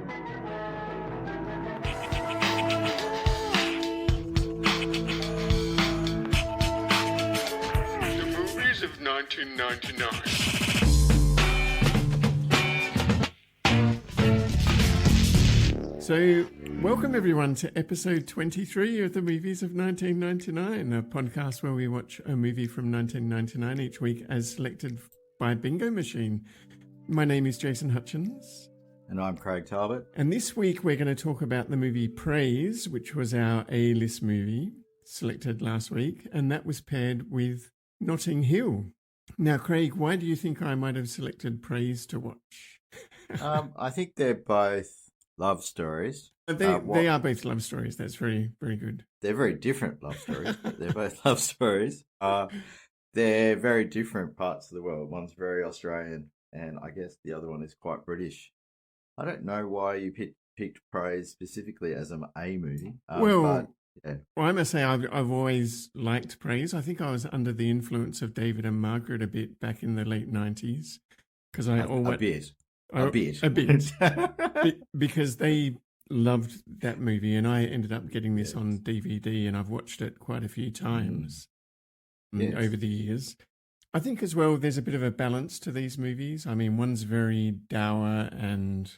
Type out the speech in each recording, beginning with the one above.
Movies of 1999. So, welcome everyone to episode 23 of the Movies of 1999, a podcast where we watch a movie from 1999 each week as selected by Bingo Machine. My name is Jason Hutchins. And I'm Craig Talbot. And this week we're going to talk about the movie Praise, which was our A-list movie selected last week, and that was paired with Notting Hill. Now, Craig, why do you think I might have selected Praise to watch? I think they're both love stories. They are both love stories. That's very, very good. They're very different love stories, but they're both love stories. They're very different parts of the world. One's very Australian, and I guess the other one is quite British. I don't know why you picked Praise specifically as an A movie. Well, I must say I've always liked Praise. I think I was under the influence of David and Margaret a bit back in the late 90s. Because a bit. Because they loved that movie, and I ended up getting this on DVD, and I've watched it quite a few times over the years. I think as well there's a bit of a balance to these movies. I mean, one's very dour and,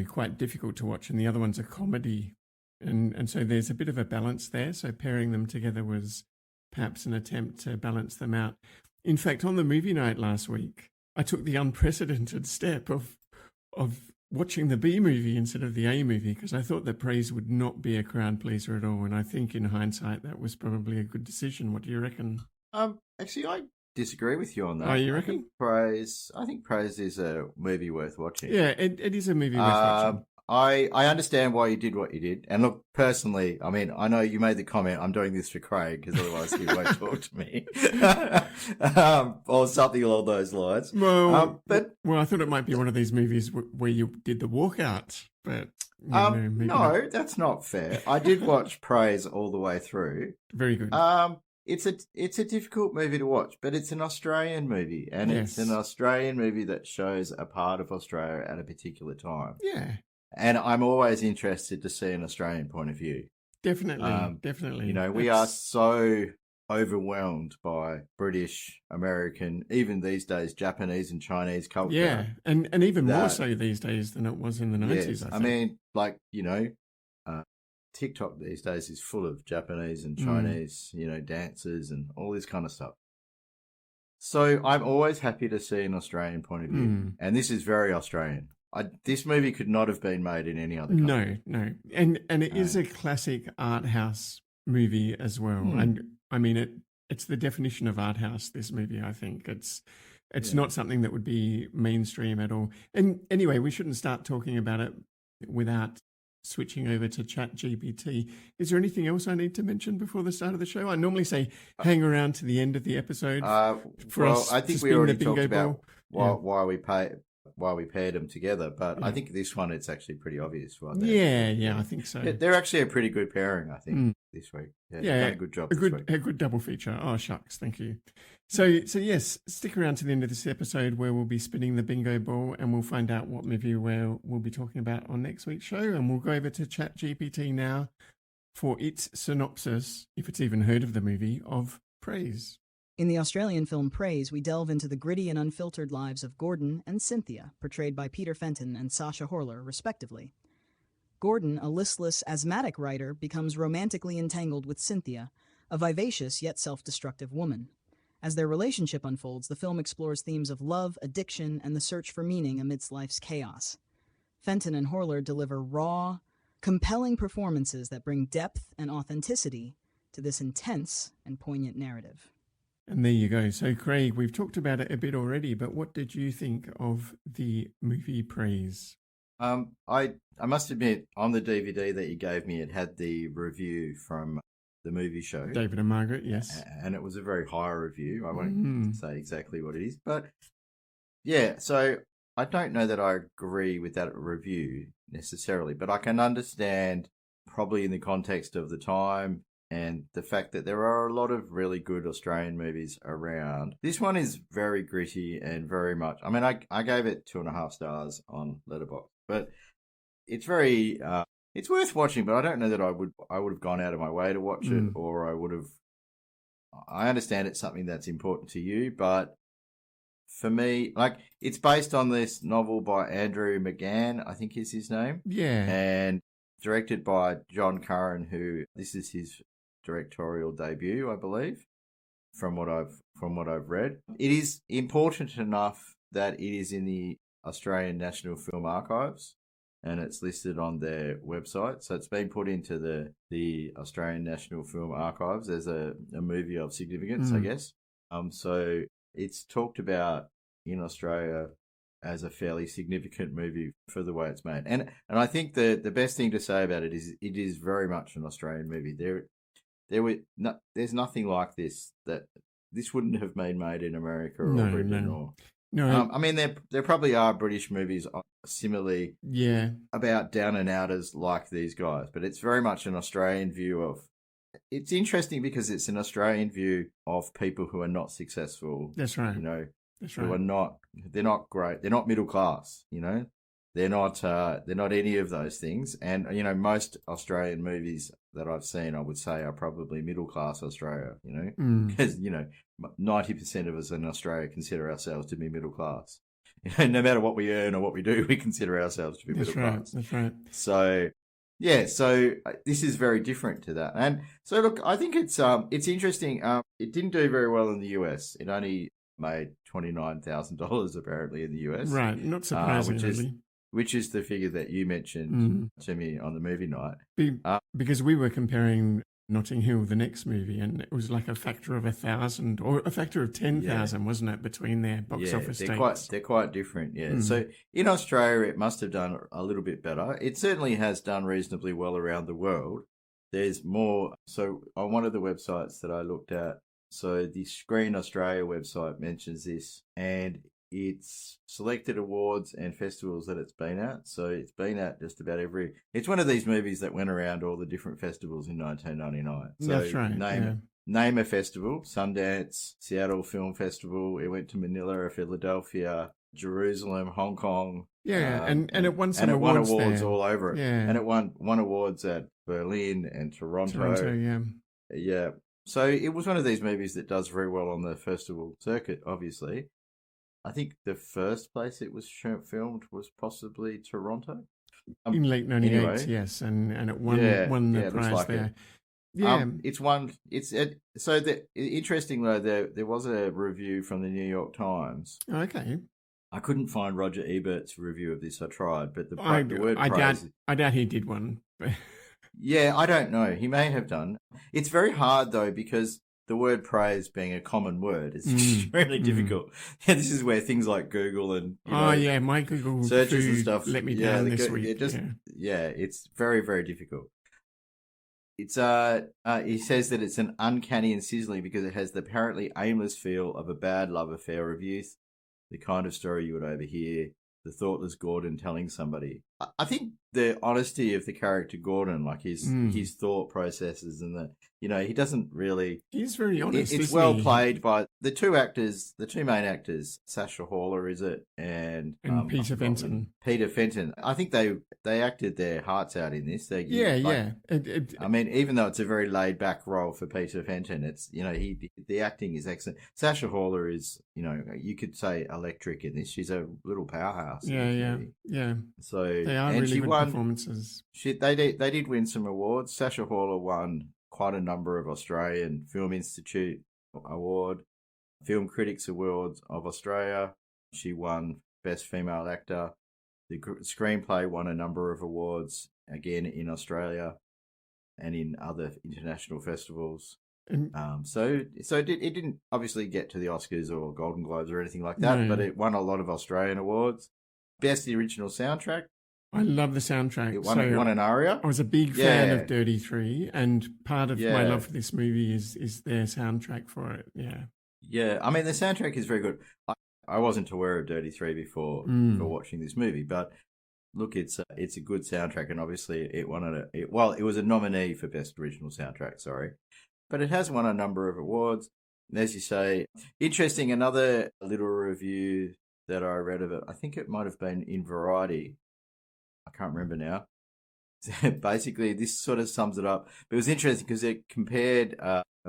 quite difficult to watch, and the other one's a comedy. And so there's a bit of a balance there. So pairing them together was perhaps an attempt to balance them out. In fact, on the movie night last week, I took the unprecedented step of watching the B movie instead of the A movie, because I thought that Praise would not be a crowd pleaser at all. And I think in hindsight, that was probably a good decision. What do you reckon? Actually, I disagree with you on that. Oh, you reckon? I think Praise is a movie worth watching. Yeah, it is a movie worth watching. I understand why you did what you did. And look, personally, I mean, I know you made the comment, I'm doing this for Craig, because otherwise he won't talk to me. Or something along those lines. Well, I thought it might be one of these movies where you did the walkout. But maybe no, not. That's not fair. I did watch Praise all the way through. Very good. It's a difficult movie to watch, but it's an Australian movie, and It's an Australian movie that shows a part of Australia at a particular time. Yeah. And I'm always interested to see an Australian point of view. Definitely. We are so overwhelmed by British, American, even these days, Japanese and Chinese culture. Yeah, and even more so these days than it was in the 90s, yes, I think. I mean, TikTok these days is full of Japanese and Chinese, dancers and all this kind of stuff. So I'm always happy to see an Australian point of view. And this is very Australian. This movie could not have been made in any other country. No. And it is a classic art house movie as well. And I mean, it's the definition of art house, this movie, I think. It's not something that would be mainstream at all. And anyway, we shouldn't start talking about it without switching over to ChatGPT. Is there anything else I need to mention before the start of the show? I normally say hang around to the end of the episode for us. I think to we already the bingo talked about ball. why we paired them together, but I think this one it's actually pretty obvious. Right? Yeah, I think so. They're actually a pretty good pairing, I think, this week. Yeah, done a good job. A good double feature. Oh shucks, thank you. So yes, stick around to the end of this episode where we'll be spinning the bingo ball and we'll find out what movie we'll be talking about on next week's show, and we'll go over to ChatGPT now for its synopsis, if it's even heard of the movie, of Praise. In the Australian film Praise, we delve into the gritty and unfiltered lives of Gordon and Cynthia, portrayed by Peter Fenton and Sacha Horler, respectively. Gordon, a listless, asthmatic writer, becomes romantically entangled with Cynthia, a vivacious yet self-destructive woman. As their relationship unfolds, the film explores themes of love, addiction, and the search for meaning amidst life's chaos. Fenton and Horler deliver raw, compelling performances that bring depth and authenticity to this intense and poignant narrative. And there you go. So, Craig, we've talked about it a bit already, but what did you think of the movie Praise? I must admit, on the DVD that you gave me, it had the review from the movie show. David and Margaret, yes. And it was a very high review. I won't say exactly what it is. But, yeah, so I don't know that I agree with that review necessarily, but I can understand probably in the context of the time and the fact that there are a lot of really good Australian movies around. This one is very gritty and very much... I mean, I gave it 2.5 stars on Letterboxd, but it's very it's worth watching, but I don't know that I would have gone out of my way to watch it, or I would have. I understand it's something that's important to you, but for me, like, it's based on this novel by Andrew McGann, I think is his name. Yeah. And directed by John Curran, who this is his directorial debut, I believe, from what I've read. It is important enough that it is in the Australian National Film Archives, and it's listed on their website. So it's been put into the Australian National Film Archives as a movie of significance, I guess. So it's talked about in Australia as a fairly significant movie for the way it's made. And I think the best thing to say about it is it is very much an Australian movie. There's nothing like this, that this wouldn't have been made in America or Britain or... No, I mean, there probably are British movies similarly about down and outers like these guys, but it's very much an Australian view of... It's interesting because it's an Australian view of people who are not successful. That's right. You know, That's who right. they're not great. They're not middle class, you know. They're not any of those things. And, you know, most Australian movies that I've seen, I would say, are probably middle class Australia, you know, because, you know, 90% of us in Australia consider ourselves to be middle class. You know, no matter what we earn or what we do, we consider ourselves to be middle class. That's right. So, yeah, so this is very different to that. And so, look, I think it's interesting. It didn't do very well in the US. It only made $29,000 apparently in the US. Right, not surprising, really. Which is the figure that you mentioned to me on the movie night. Because we were comparing Notting Hill, the next movie, and it was like a factor of 1,000 or a factor of 10,000, wasn't it, between their box office dates? They're quite different, yeah. So in Australia, it must have done a little bit better. It certainly has done reasonably well around the world. There's more. So on one of the websites that I looked at, so the Screen Australia website mentions this, and it's selected awards and festivals that it's been at. So it's been at just about every... It's one of these movies that went around all the different festivals in 1999. So that's right. Name a festival: Sundance, Seattle Film Festival. It went to Manila, Philadelphia, Jerusalem, Hong Kong. Yeah, and it won some awards. And it won awards there. all over it. Yeah. And it won awards at Berlin and Toronto. Yeah. So it was one of these movies that does very well on the festival circuit, obviously. I think the first place it was filmed was possibly Toronto. In late 98, anyway. Yes, and it won the prize like there. Yeah. It's one. So interesting though, there was a review from the New York Times. Okay. I couldn't find Roger Ebert's review of this. I tried, but the word praise... I doubt he did one. Yeah, I don't know. He may have done. It's very hard though, because the word praise being a common word is extremely difficult. Yeah, this is where things like Google and my Google searches and stuff let me down this week. It's very, very difficult. It's he says that it's an uncanny and sizzling because it has the apparently aimless feel of a bad love affair of youth, the kind of story you would overhear the thoughtless Gordon telling somebody. I think the honesty of the character Gordon, like his thought processes, and he doesn't really... He's very honest, It's well played by the two main actors, Sacha Hawler, is it? And Peter Fenton. Peter Fenton. I think they acted their hearts out in this. I mean, even though it's a very laid-back role for Peter Fenton, it's, the acting is excellent. Sacha Hawler is, you could say electric in this. She's a little powerhouse. Yeah. So they are really good performances. They did win some awards. Sacha Hawler won quite a number of Australian Film Institute award, Film Critics Awards of Australia. She won Best Female Actor. The screenplay won a number of awards, again in Australia and in other international festivals. So it didn't obviously get to the Oscars or Golden Globes or anything like that, but it won a lot of Australian awards. Best Original Soundtrack. I love the soundtrack. It won an aria. I was a big fan of Dirty 3, and part of my love for this movie is their soundtrack for it. Yeah. I mean, the soundtrack is very good. I wasn't aware of Dirty 3 before watching this movie, but look, it's a good soundtrack, and obviously it won it was a nominee for Best Original Soundtrack, but it has won a number of awards. And as you say, interesting, another little review that I read of it, I think it might have been in Variety, I can't remember now. Basically, this sort of sums it up. But it was interesting because it compared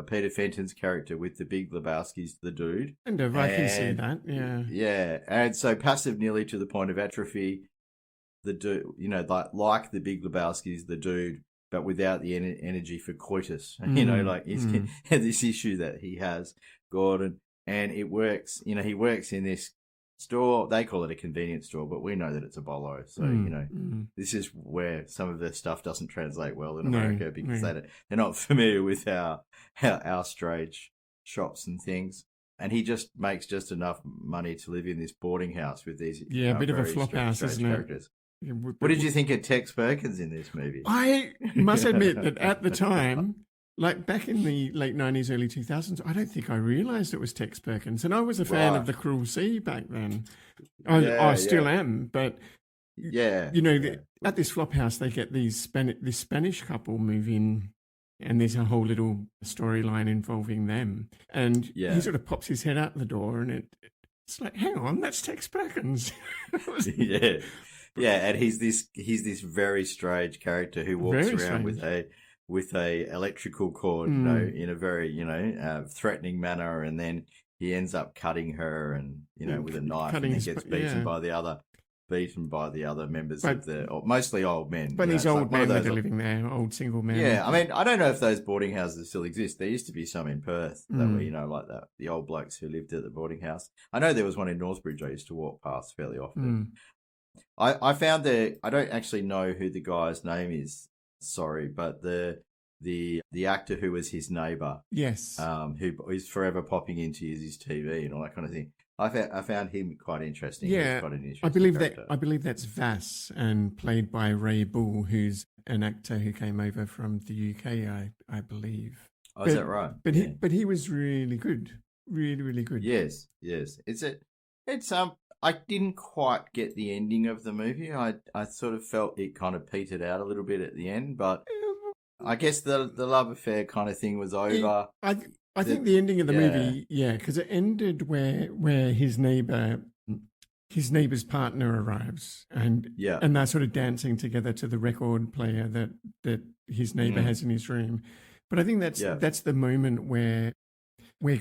Peter Fenton's character with the Big Lebowski's The Dude. I can see that, yeah. Yeah, and so passive nearly to the point of atrophy. The dude, like the Big Lebowski's The Dude, but without the energy for coitus. He's this issue that he has, Gordon, and it works. He works in this store. They call it a convenience store, but we know that it's a bolo. So this is where some of the stuff doesn't translate well in America because they're not familiar with our strange shops and things. And he just makes just enough money to live in this boarding house with these a bit of a flop house, isn't characters. it? What did you think of Tex Perkins in this movie? I must admit that at the time, like back in the late 90s, early 2000s, I don't think I realised it was Tex Perkins. And I was a fan of The Cruel Sea back then. I still am. But, at this flop house, they get this Spanish couple move in, and there's a whole little storyline involving them. And he sort of pops his head out the door, and it's like, hang on, that's Tex Perkins. Yeah, and he's this very strange character who walks around with a electrical cord, in a very threatening manner, and then he ends up cutting her, and with a knife, and then gets beaten by the other members of mostly old men. But these old men that are living there, old single men. Yeah, I mean, I don't know if those boarding houses still exist. There used to be some in Perth that were, like that, the old blokes who lived at the boarding house. I know there was one in Northbridge I used to walk past fairly often. I found that I don't actually know who the guy's name is. Sorry, but the actor who was his neighbour, yes, who is forever popping into his TV and all that kind of thing. I found him quite interesting. Yeah, quite an interesting I believe that's Vass, and played by Ray Bull, who's an actor who came over from the UK, I believe. Oh, is that right? But he was really good, really, really good. Yes. I didn't quite get the ending of the movie. I sort of felt it kind of petered out a little bit at the end, but I guess the love affair kind of thing was over. I think the ending of the movie, because it ended where his neighbor's partner arrives, and they're sort of dancing together to the record player that his neighbor has in his room. But I think that's the moment where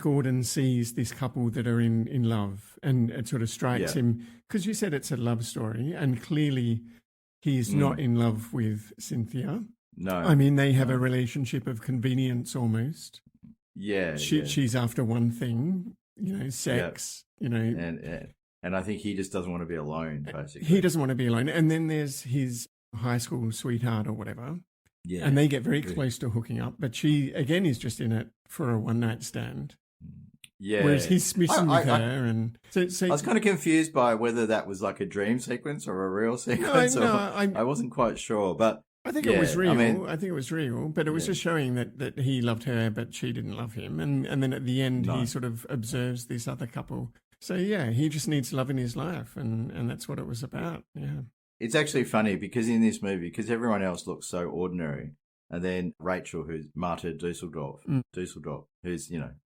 Gordon sees this couple that are in love, and it sort of strikes him, because you said it's a love story, and clearly he's not in love with Cynthia. No. I mean, they have a relationship of convenience almost. Yeah. She's after one thing, sex, And I think he just doesn't want to be alone, basically. He doesn't want to be alone. And then there's his high school sweetheart or whatever. Yeah. And they get very close to hooking up, but she, again, is just in it for a one-night stand. Yeah. Whereas he's smitten with her. And so I was kind of confused by whether that was like a dream sequence or a real sequence. I wasn't quite sure, but I think it was real. I think it was real, but it was just showing that he loved her, but she didn't love him. And then at the end, he sort of observes this other couple. So, he just needs love in his life, and that's what it was about, It's actually funny because in this movie, because everyone else looks so ordinary, and then Rachel, who's Marta Dusseldorf, who's,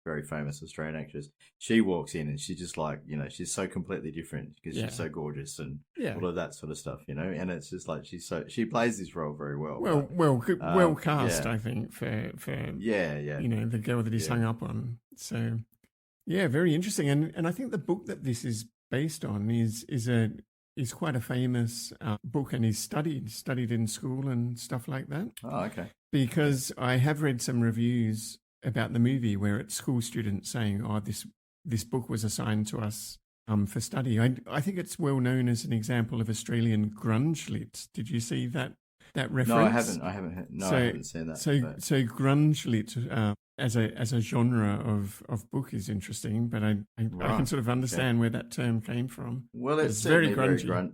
very famous Australian actress, she walks in and she's just like, she's so completely different because she's so gorgeous and all of that sort of stuff, and it's just like she plays this role very well. Well cast, I think, for the girl that he's hung up on. So, very interesting. And I think the book that this is based on is quite a famous book, and is studied in school and stuff like that. Oh, okay. Because I have read some reviews about the movie where it's school students saying, "Oh, this book was assigned to us for study." I think it's well known as an example of Australian grunge lit. Did you see that reference? No, I haven't. I haven't seen that. So grunge lit as a genre of book is interesting, but I can sort of understand where that term came from. Well, it's very grungy.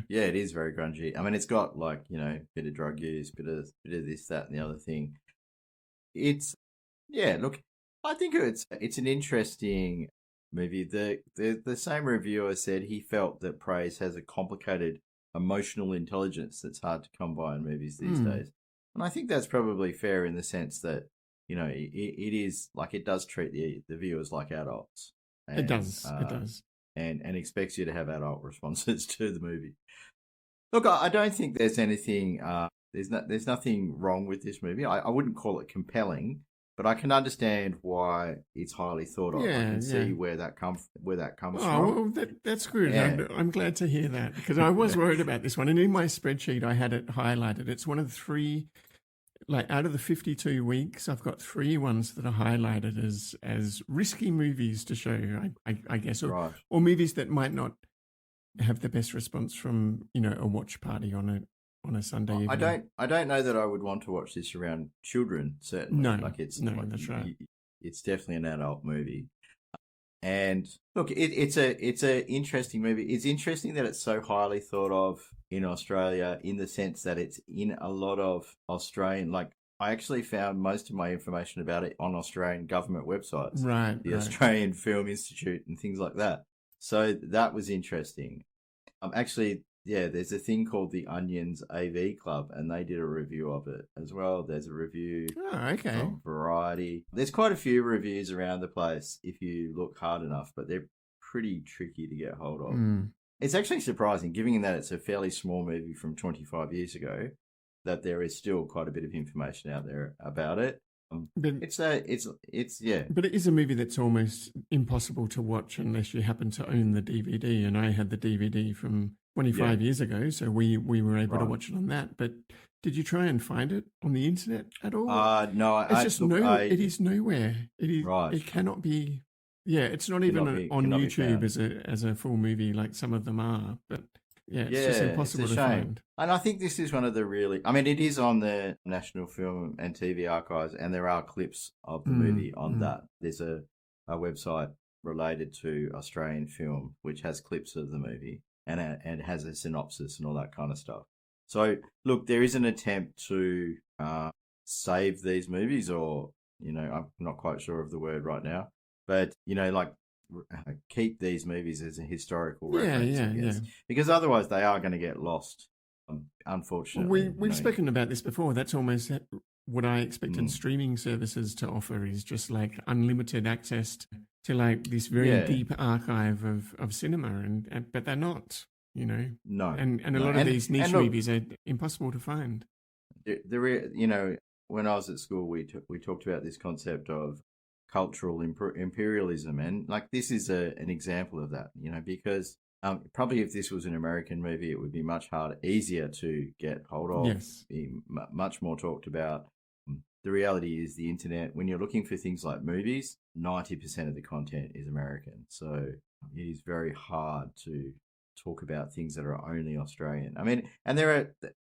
Yeah, it is very grungy. I mean, it's got like bit of drug use, bit of this, that, and the other thing. It's look, I think it's an interesting movie. The same reviewer said he felt that Praise has a complicated emotional intelligence that's hard to come by in movies these days, and I think that's probably fair in the sense that it is like it does treat the viewers like adults. And, it does, and expects you to have adult responses to the movie. Look, I don't think there's anything. There's nothing wrong with this movie. I wouldn't call it compelling, but I can understand why it's highly thought of. I can see where that comes from. Well, that's good. Yeah. I'm glad to hear that, because I was worried about this one. And in my spreadsheet, I had it highlighted. It's one of the 3, like out of the 52 weeks, I've got 3 ones that are highlighted as risky movies to show, I guess, or movies that might not have the best response from, a watch party on a Sunday evening. I don't know that I would want to watch this around children, certainly. No, that's right. It's definitely an adult movie. And look, it's a interesting movie. It's interesting that it's so highly thought of in Australia, in the sense that it's in a lot of Australian, like, I actually found most of my information about it on Australian government websites. Right. The Australian Film Institute and things like that. So that was interesting. Actually, there's a thing called the Onions AV Club, and they did a review of it as well. There's a review from Variety. There's quite a few reviews around the place if you look hard enough, but they're pretty tricky to get hold of. It's actually surprising, given that it's a fairly small movie from 25 years ago, that there is still quite a bit of information out there about it. But it is a movie that's almost impossible to watch unless you happen to own the DVD. And I had the DVD from 25 years ago, so we were able to watch it on that. But did you try and find it on the internet at all? No, it is nowhere. It is. It cannot be. Yeah, it's not even on YouTube as a full movie like some of them are. But it's just impossible to find. And I think this is one of the it is on the National Film and TV Archives, and there are clips of the movie on that. There's a website related to Australian film which has clips of the movie and has a synopsis and all that kind of stuff. So, look, there is an attempt to save these movies, or, I'm not quite sure of the word right now, but, keep these movies as a historical reference. Because otherwise they are going to get lost, unfortunately. We've spoken about this before. That's almost what I expected streaming services to offer, is just like unlimited access to like this very deep archive of cinema, but they're not, No. And a lot of these niche movies are impossible to find. When I was at school, we talked about this concept of cultural imperialism, and like this is an example of that, because probably if this was an American movie, it would be much easier to get hold of, be much more talked about. The reality is the internet, when you're looking for things like movies, 90% of the content is American, so it is very hard to talk about things that are only Australian. And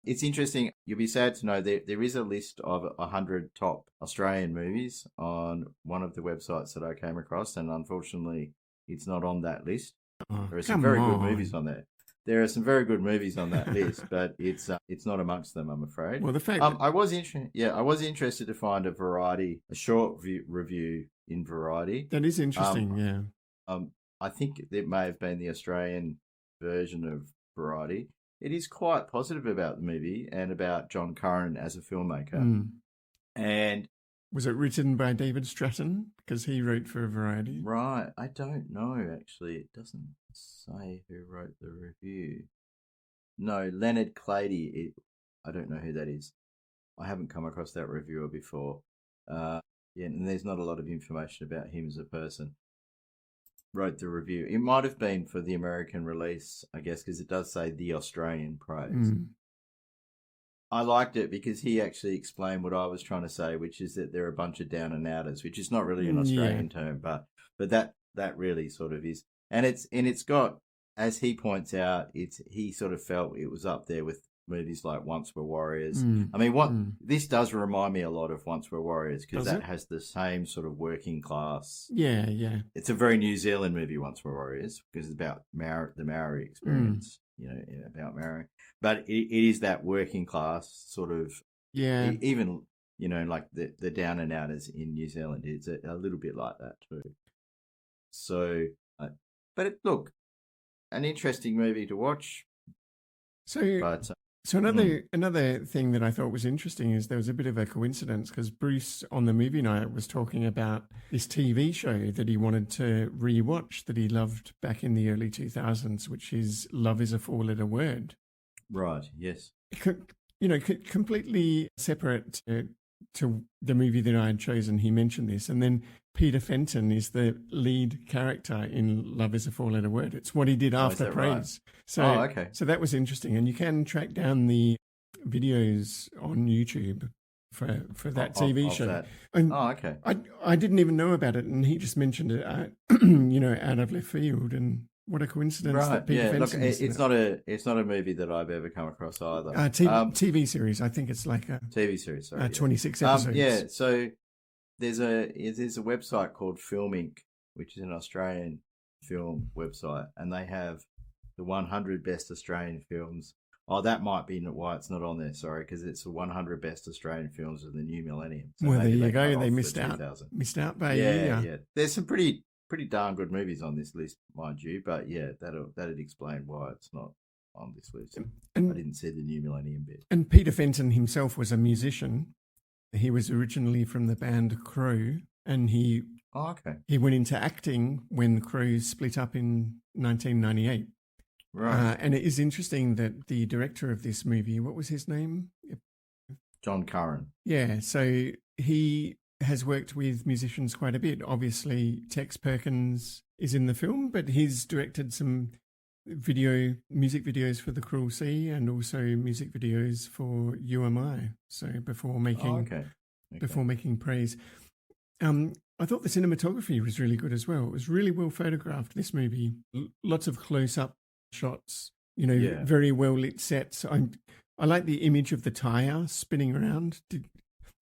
it's interesting, you'll be sad to know there is a list of 100 top Australian movies on one of the websites that I came across, and unfortunately it's not on that list. There are some very good movies on there. There are some very good movies on that list, but it's not amongst them, I'm afraid. Well, the fact I was interested to find a short review in Variety. That is interesting, I think it may have been the Australian version of Variety. It is quite positive about the movie and about John Curran as a filmmaker. And was it written by David Stratton? Because he wrote for Variety. Right. I don't know, actually. It doesn't say who wrote the review. No, Leonard Clady. I don't know who that is. I haven't come across that reviewer before. And there's not a lot of information about him as a person. Wrote the review. It might have been for the American release, I guess, because it does say the Australian praise. I liked it because he actually explained what I was trying to say, which is that they're a bunch of down and outers, which is not really an Australian term, but that really sort of is. And it's got, as he points out, he sort of felt it was up there with movies like Once Were Warriors. This does remind me a lot of Once Were Warriors, because that has the same sort of working class. Yeah. It's a very New Zealand movie, Once Were Warriors, because it's about the Maori experience, about Maori. But it is that working class sort of, even, like the down and outers in New Zealand. It's a little bit like that too. So, look, an interesting movie to watch. So another thing that I thought was interesting is there was a bit of a coincidence, because Bruce on the movie night was talking about this TV show that he wanted to rewatch that he loved back in the early 2000s, which is Love is a Four-Letter Word. Right. Yes. Completely separate to the movie that I had chosen. He mentioned this, and then Peter Fenton is the lead character in Love Is a Four-Letter Word. It's what he did after Praise. Right? So, okay. So that was interesting, and you can track down the videos on YouTube for that TV show. That. And okay. I didn't even know about it, and he just mentioned it, out of left field, and what a coincidence that Peter Fenton is. It's not a movie that I've ever come across either. TV series. I think it's like a TV series. Sorry, 26 episodes. So there's a website called Film Inc., which is an Australian film website, and they have the 100 best Australian films. Oh, that might be why it's not on there. Sorry, because it's the 100 best Australian films of the new millennium. So well, there you go. They missed out. Missed out by a year. Yeah. There's some pretty darn good movies on this list, mind you. But yeah, that'd explain why it's not on this list. And I didn't see the new millennium bit. And Peter Fenton himself was a musician. He was originally from the band Crow, and he went into acting when Crow split up in 1998. Right. And it is interesting that the director of this movie, what was his name? John Curran. Yeah, so he has worked with musicians quite a bit. Obviously, Tex Perkins is in the film, but he's directed some music videos for The Cruel Sea and also music videos for You Am I. So before making Praise. I thought the cinematography was really good as well. It was really well photographed, this movie. Lots of close-up shots, very well lit sets. I like the image of the tire spinning around.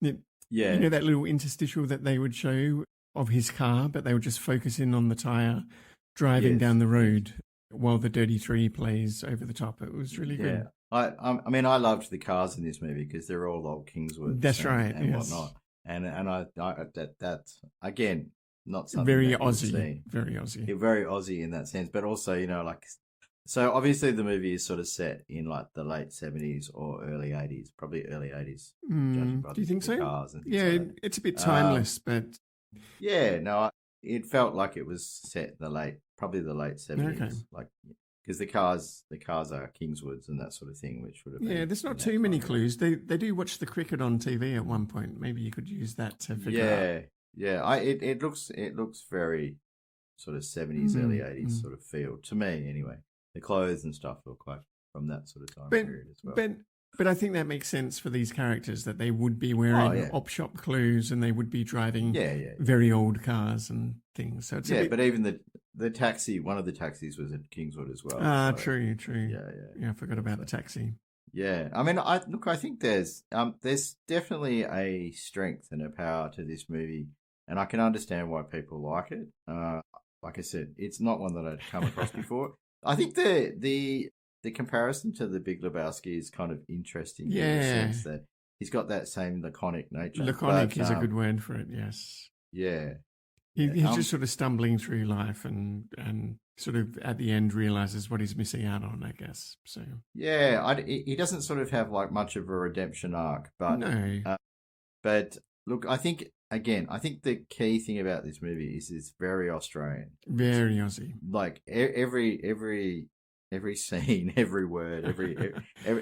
That little interstitial that they would show of his car, but they would just focus in on the tire driving down the road while the Dirty Three plays over the top. It was really good. I mean, I loved the cars in this movie because they're all old Kingswoods. That's right, and whatnot. And I that's again not something very that Aussie, very Aussie, very Aussie in that sense. But also, so obviously the movie is sort of set in like the late 70s or early 80s, probably early 80s. Do you think so? Cars and it's a bit timeless, but it felt like it was set probably the late 70s, because the cars are Kingswoods and that sort of thing, which would have been. Yeah, there's not too many clues. They do watch the cricket on TV at one point. Maybe you could use that to figure out. Yeah. It looks very sort of 70s, early 80s sort of feel to me, anyway. The clothes and stuff look like from that sort of time period as well. But I think that makes sense for these characters that they would be wearing op shop clothes and they would be driving very old cars and things. So it's but even the taxi, one of the taxis was at Kingswood as well. True. Yeah, I forgot about the taxi. Yeah, I mean, I think there's definitely a strength and a power to this movie, and I can understand why people like it. Like I said, it's not one that I'd come across before. I think the comparison to The Big Lebowski is kind of interesting in the sense that he's got that same laconic nature. Laconic is a good word for it, yes. Yeah. He's just sort of stumbling through life and sort of at the end realizes what he's missing out on, I guess. So he doesn't sort of have like much of a redemption arc, but no. But look, I think the key thing about this movie is it's very Australian, very Aussie. Like every scene, every word, every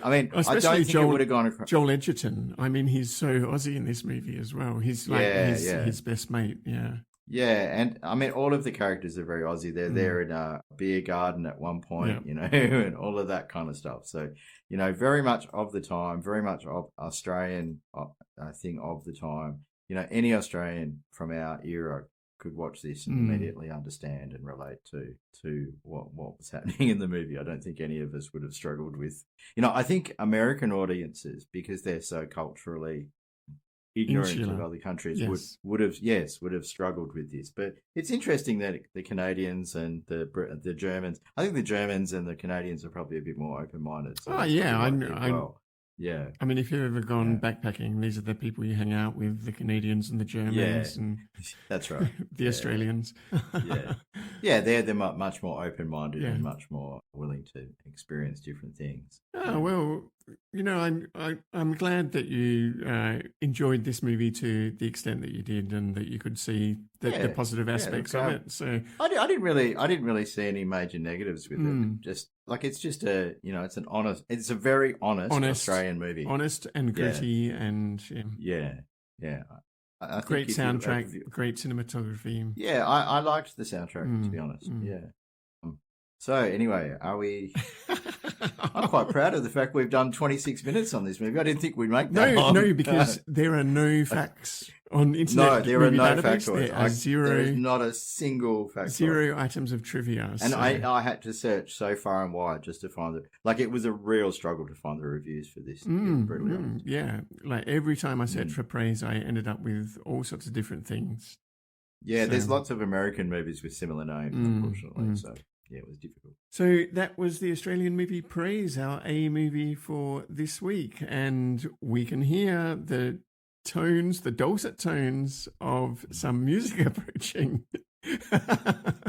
I mean, especially I don't think it would have gone across. Joel Edgerton. I mean, he's so Aussie in this movie as well. He's like his best mate. Yeah. Yeah, and I mean, all of the characters are very Aussie. They're there in a beer garden at one point, and all of that kind of stuff. So, very much of the time, very much of Australian thing of the time. Any Australian from our era could watch this and immediately understand and relate to what was happening in the movie. I don't think any of us would have struggled with. I think American audiences, because they're so culturally ignorant of other countries, would have struggled with this. But it's interesting that the Canadians and the Germans, I think the Germans and the Canadians are probably a bit more open-minded. So yeah. I mean, if you've ever gone backpacking, these are the people you hang out with, the Canadians and the Germans and that's right. the Australians. They're much more open-minded and much more willing to experience different things. Oh, well, I'm glad that you enjoyed this movie to the extent that you did, and that you could see the positive aspects of it. So I didn't really see any major negatives with it. Like it's just it's a very honest Australian movie. Honest and gritty and yeah. I great think soundtrack, great cinematography. Yeah, I liked the soundtrack, to be honest. Yeah. So anyway, are we... I'm quite proud of the fact we've done 26 minutes on this movie. I didn't think we'd make that long. No, because there are no facts on internet. No, there are no factoids. There is not a single factoid. 0 items of trivia. And so. I had to search so far and wide just to find it. Like, it was a real struggle to find the reviews for this, to be brutally honest. Yeah, like every time I searched for praise, I ended up with all sorts of different things. Yeah, there's lots of American movies with similar names, unfortunately, so... Yeah, it was difficult. So that was the Australian movie Praise, our A movie for this week. And we can hear the tones, the dulcet tones of some music approaching.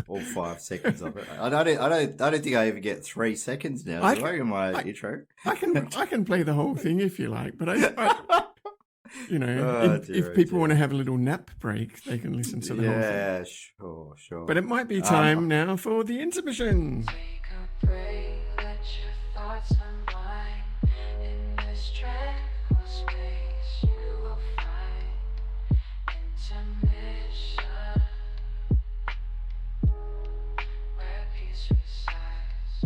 All 5 seconds of it. I don't think I even get 3 seconds now. In my intro. I can play the whole thing if you like, but I if people want to have a little nap break, they can listen to the whole thing. Yeah, sure. But it might be time now for the intermission. Take a break, let your thoughts unwind. In this dreadful space, you will find intermission, where peace resides,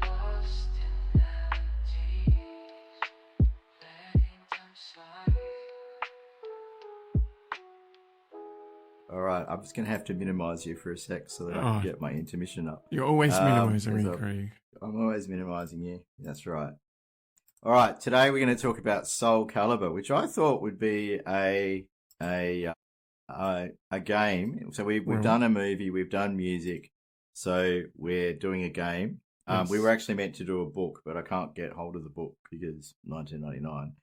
lost in melodies, letting time slide. All right, I'm just going to have to minimise you for a sec so that I can get my intermission up. You're always minimising me, Craig. I'm always minimising you. That's right. All right, today we're going to talk about Soul Calibur, which I thought would be a game. So we've done a movie, we've done music, so we're doing a game. Yes. We were actually meant to do a book, but I can't get hold of the book because 1999.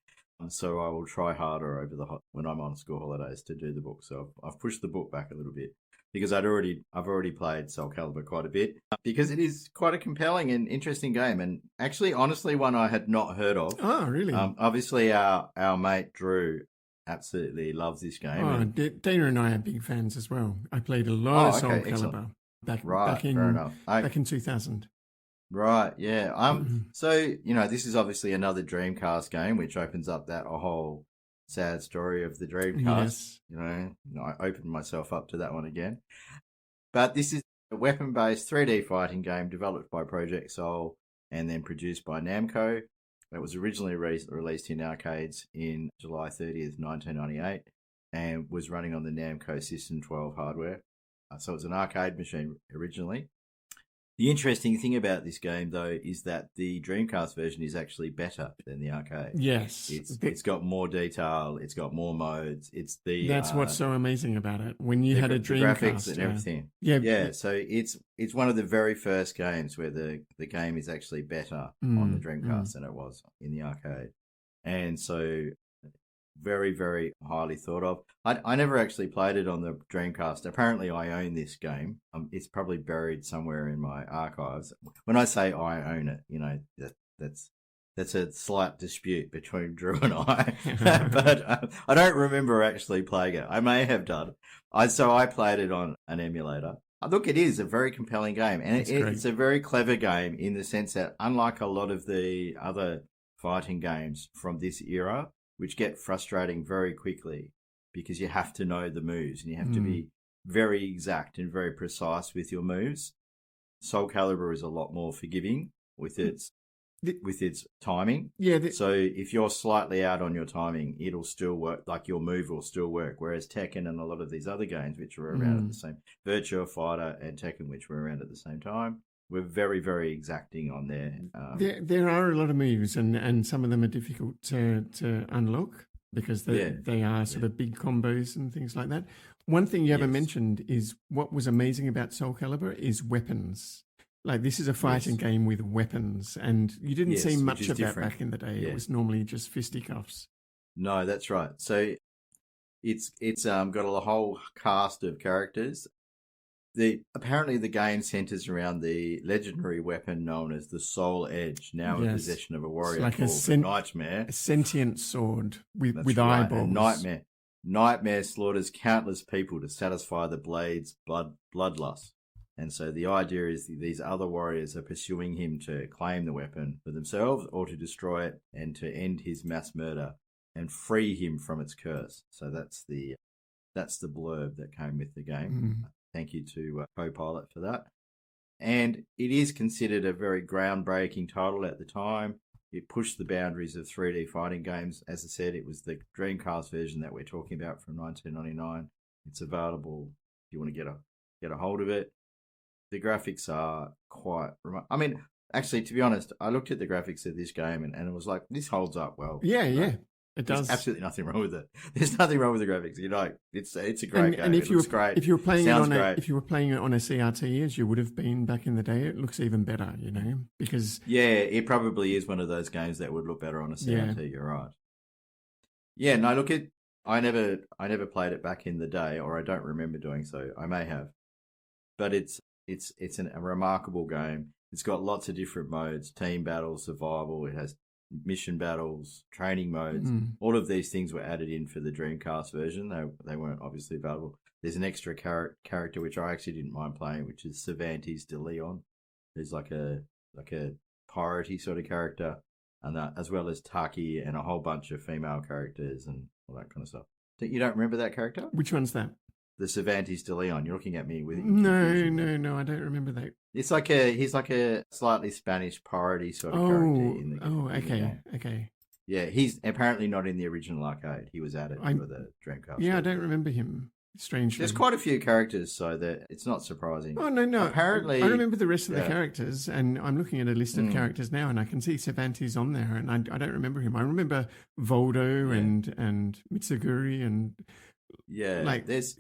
So I will try harder over when I'm on school holidays to do the book. So I've pushed the book back a little bit because I've already played Soul Calibur quite a bit because it is quite a compelling and interesting game, and actually, honestly, one I had not heard of. Oh, really? Obviously, our mate Drew absolutely loves this game. Oh, Dana and I are big fans as well. I played a lot of Soul Calibur back in 2000. Right, yeah. So, this is obviously another Dreamcast game, which opens up that whole sad story of the Dreamcast. Yes. I opened myself up to that one again. But this is a weapon-based 3D fighting game developed by Project Soul and then produced by Namco. It was originally released in arcades in July 30th, 1998, and was running on the Namco System 12 hardware. So it was an arcade machine originally. The interesting thing about this game, though, is that the Dreamcast version is actually better than the arcade. Yes. It's got more detail. It's got more modes. That's what's so amazing about it. When you had a Dreamcast. Graphics and everything. Yeah. So it's one of the very first games where the game is actually better on the Dreamcast than it was in the arcade. And so very, very highly thought of. I never actually played it on the Dreamcast. Apparently, I own this game. It's probably buried somewhere in my archives. When I say I own it, that's a slight dispute between Drew and I. But I don't remember actually playing it. I may have done. So I played it on an emulator. Look, it is a very compelling game, and it's a very clever game in the sense that, unlike a lot of the other fighting games from this era, which get frustrating very quickly because you have to know the moves and you have to be very exact and very precise with your moves. Soul Calibur is a lot more forgiving with its timing. Yeah. So if you're slightly out on your timing, it'll still work. Like, your move will still work. Whereas Tekken and a lot of these other games, which were around at the same, Virtua Fighter and Tekken, which were around at the same time, we're very, very exacting on there. There are a lot of moves, and some of them are difficult to unlock because they are sort of big combos and things like that. One thing you haven't mentioned is what was amazing about Soul Calibur is weapons. Like, this is a fighting game with weapons, and you didn't see much of that back in the day. Yeah. It was normally just fisticuffs. No, that's right. So it's got a whole cast of characters. Apparently the game centers around the legendary weapon known as the Soul Edge, now in possession of a warrior called Nightmare. A sentient sword with eyeballs. And Nightmare slaughters countless people to satisfy the blade's bloodlust. And so the idea is these other warriors are pursuing him to claim the weapon for themselves or to destroy it and to end his mass murder and free him from its curse. So that's the blurb that came with the game. Thank you to Copilot for that. And it is considered a very groundbreaking title at the time. It pushed the boundaries of 3D fighting games. As I said, it was the Dreamcast version that we're talking about from 1999. It's available if you want to get a hold of it. The graphics are quite... I mean, actually, to be honest, I looked at the graphics of this game and it was like, this holds up well. Yeah. It does. There's absolutely nothing wrong with it. There's nothing wrong with the graphics. You know, it's a great game. And if you were great. If you were playing Sounds it on a CRT as you would have been back in the day, it looks even better. You know, because it probably is one of those games that would look better on a CRT. Yeah. You're right. Yeah. No, look, I never played it back in the day, or I don't remember doing so. I may have, but it's a remarkable game. It's got lots of different modes: team battle, survival. It has mission battles, training modes. All of these things were added in for the Dreamcast version. They weren't obviously available. There's an extra character which I actually didn't mind playing, which is Cervantes de Leon. There's like a piratey sort of character, and that, as well as Taki and a whole bunch of female characters and all that kind of stuff. You don't remember that character? Which one's that? The Cervantes de Leon. You're looking at me with no, I don't remember that. It's like he's like a slightly Spanish parody sort of character in the game. Okay. Yeah, he's apparently not in the original arcade. He was added for the Dreamcast. Yeah, I don't remember him. Strangely, there's quite a few characters, so that it's not surprising. Oh no! Apparently, I remember the rest of the characters, and I'm looking at a list of characters now, and I can see Cervantes on there, and I don't remember him. I remember Voldo and Mitsuguri and there's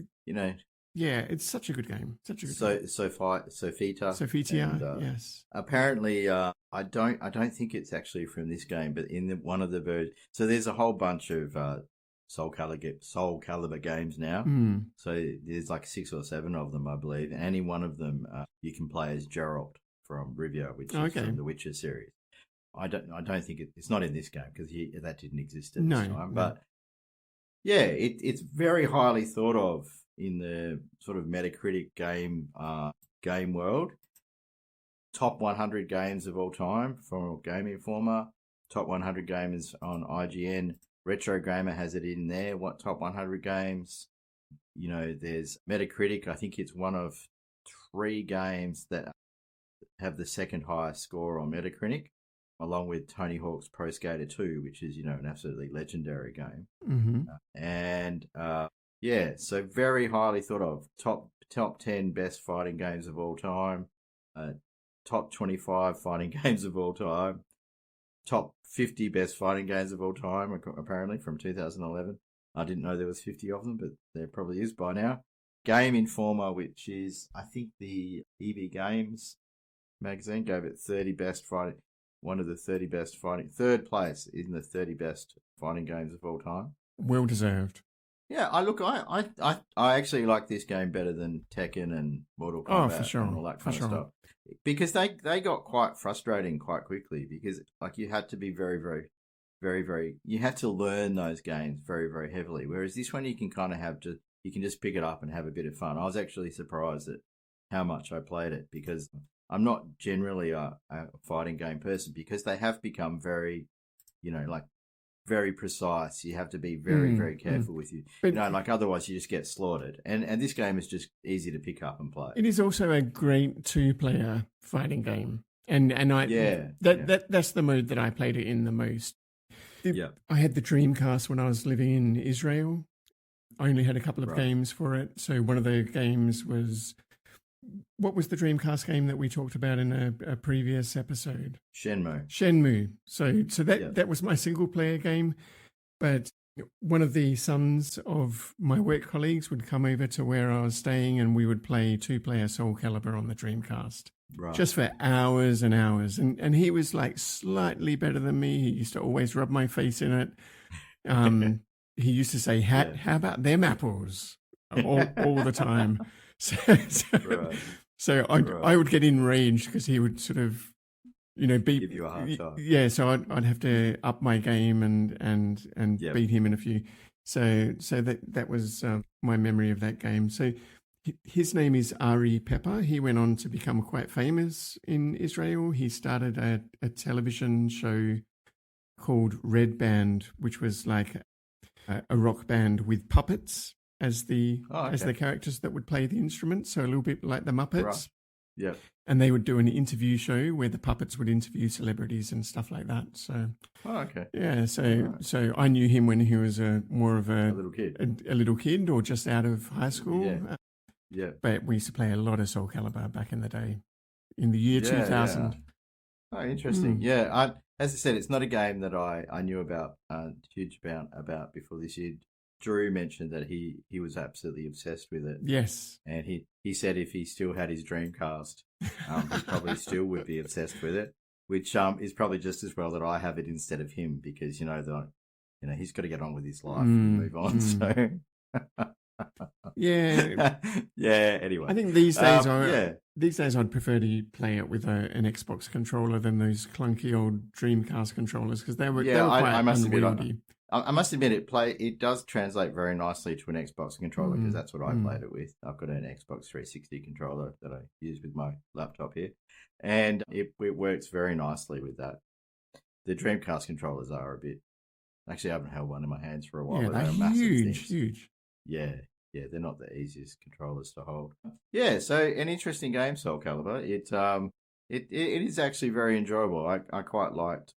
it's such a good game. Sophita, yes. Apparently, I don't think it's actually from this game, but in one of the versions. So there's a whole bunch of Soul Calibur games now. So there's like 6 or 7 of them, I believe, and in one of them you can play as Geralt from Rivia, which is from the Witcher series. I don't think it's not in this game because that didn't exist at this time, but yeah, it's very highly thought of in the sort of Metacritic game world. Top 100 games of all time from Game Informer. Top 100 games on IGN. Retro Gamer has it in there. What top 100 games? You know, there's Metacritic. I think it's one of 3 games that have the second highest score on Metacritic, along with Tony Hawk's Pro Skater 2, which is, an absolutely legendary game. And so very highly thought of. Top 10 best fighting games of all time. Top 25 fighting games of all time. Top 50 best fighting games of all time, apparently, from 2011. I didn't know there was 50 of them, but there probably is by now. Game Informer, which is, I think, the EB Games magazine, gave it 30 best fighting, one of the 30 best fighting, third place in the 30 best fighting games of all time. Well deserved. Yeah, I actually like this game better than Tekken and Mortal Kombat for sure. And all that kind of stuff. Because they got quite frustrating quite quickly because you had to be very, very, very, very, you had to learn those games very, very heavily. Whereas this one you can kind of you can just pick it up and have a bit of fun. I was actually surprised at how much I played it because I'm not generally a fighting game person because they have become very, very precise. You have to be very, very careful with you. But, otherwise you just get slaughtered. And this game is just easy to pick up and play. It is also a great 2-player fighting game. That's the mode that I played it in the most. I had the Dreamcast when I was living in Israel. I only had a couple of games for it. So one of the games was... What was the Dreamcast game that we talked about in a previous episode? Shenmue. So that was my single player game, but one of the sons of my work colleagues would come over to where I was staying and we would play 2-player Soul Calibur on the Dreamcast. Just for hours and hours. And he was like slightly better than me. He used to always rub my face in it. He used to say, how about them apples? All the time. So I would get enraged because he would sort of, give you a hard time. Yeah, so I'd have to up my game and beat him in a few. So that was my memory of that game. So His name is Ari Pepper. He went on to become quite famous in Israel. He started a television show called Red Band, which was like a rock band with puppets as the characters that would play the instruments. So a little bit like the Muppets. Right. Yeah. And they would do an interview show where the puppets would interview celebrities and stuff like that. So, yeah. So I knew him when he was more of a little kid, a little kid, or just out of high school. Yeah. Yeah. But we used to play a lot of Soul Calibur back in the day, in the year 2000. Yeah. Oh, interesting. Yeah. As I said, it's not a game that I knew about a huge amount about before this year. Drew mentioned that he was absolutely obsessed with it. Yes. And he said if he still had his Dreamcast, he probably still would be obsessed with it, which is probably just as well that I have it instead of him, because, he's got to get on with his life and move on. So, yeah. Yeah, anyway. I think these days I'd prefer to play it with an Xbox controller than those clunky old Dreamcast controllers, because they were quite unwieldy. I must admit, it does translate very nicely to an Xbox controller, because that's what I played it with. I've got an Xbox 360 controller that I use with my laptop here, and it works very nicely with that. The Dreamcast controllers are a bit... Actually, I haven't held one in my hands for a while. Yeah, but they're massive huge, things. huge. Yeah, they're not the easiest controllers to hold. Yeah, so an interesting game, Soul Calibur. It is actually very enjoyable. I quite liked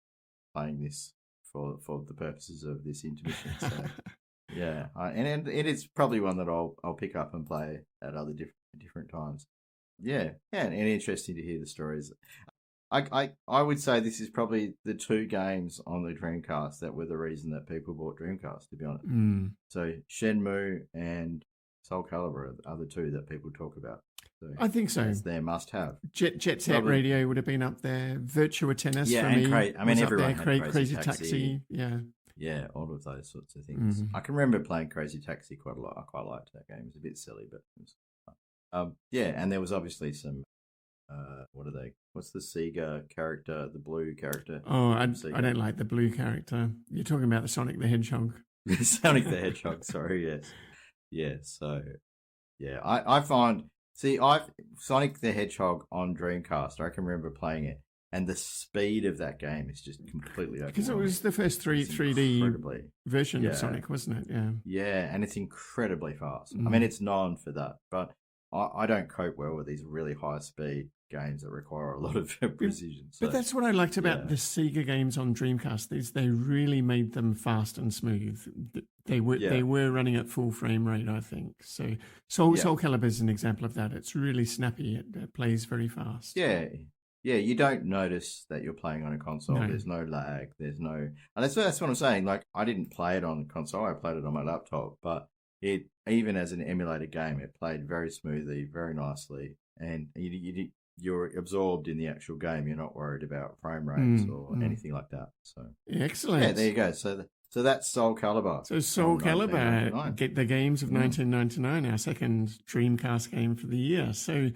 playing this for the purposes of this intermission. So, yeah, and it is probably one that I'll pick up and play at other different times. Yeah, and interesting to hear the stories. I would say this is probably the two games on the Dreamcast that were the reason that people bought Dreamcast, to be honest. So Shenmue and Soul Calibur are the two that people talk about. So I think so. It's their must-have. Jet Set Radio would have been up there. Virtua Tennis for me. Everyone had Crazy Taxi. Yeah, all of those sorts of things. I can remember playing Crazy Taxi quite a lot. I quite liked that game. It was a bit silly, but it was fun. And there was obviously some... what's the Sega character, the blue character? Oh, I don't like the blue character. You're talking about the Sonic the Hedgehog. Sonic the Hedgehog, sorry, yes. Yeah, so, yeah, I find... See, Sonic the Hedgehog on Dreamcast, I can remember playing it, and the speed of that game is just completely overwhelming. Because it was the first 3D version of Sonic, wasn't it? Yeah. Yeah, and it's incredibly fast. I mean, it's known for that, but I don't cope well with these really high-speed games that require a lot of precision. But that's what I liked about the Sega games on Dreamcast, is they really made them fast and smooth. They were running at full frame rate, I think. So Soul Calibur is an example of that. It's really snappy. It plays very fast. Yeah, you don't notice that you're playing on a console. No. There's no lag. There's no... And that's what I'm saying. Like, I didn't play it on console. I played it on my laptop. But it, even as an emulated game, it played very smoothly, very nicely. And you're absorbed in the actual game. You're not worried about frame rates or anything like that. So excellent. Yeah, there you go. So that's Soul Calibur. So Soul Calibur, get the games of 1999, our second Dreamcast game for the year. So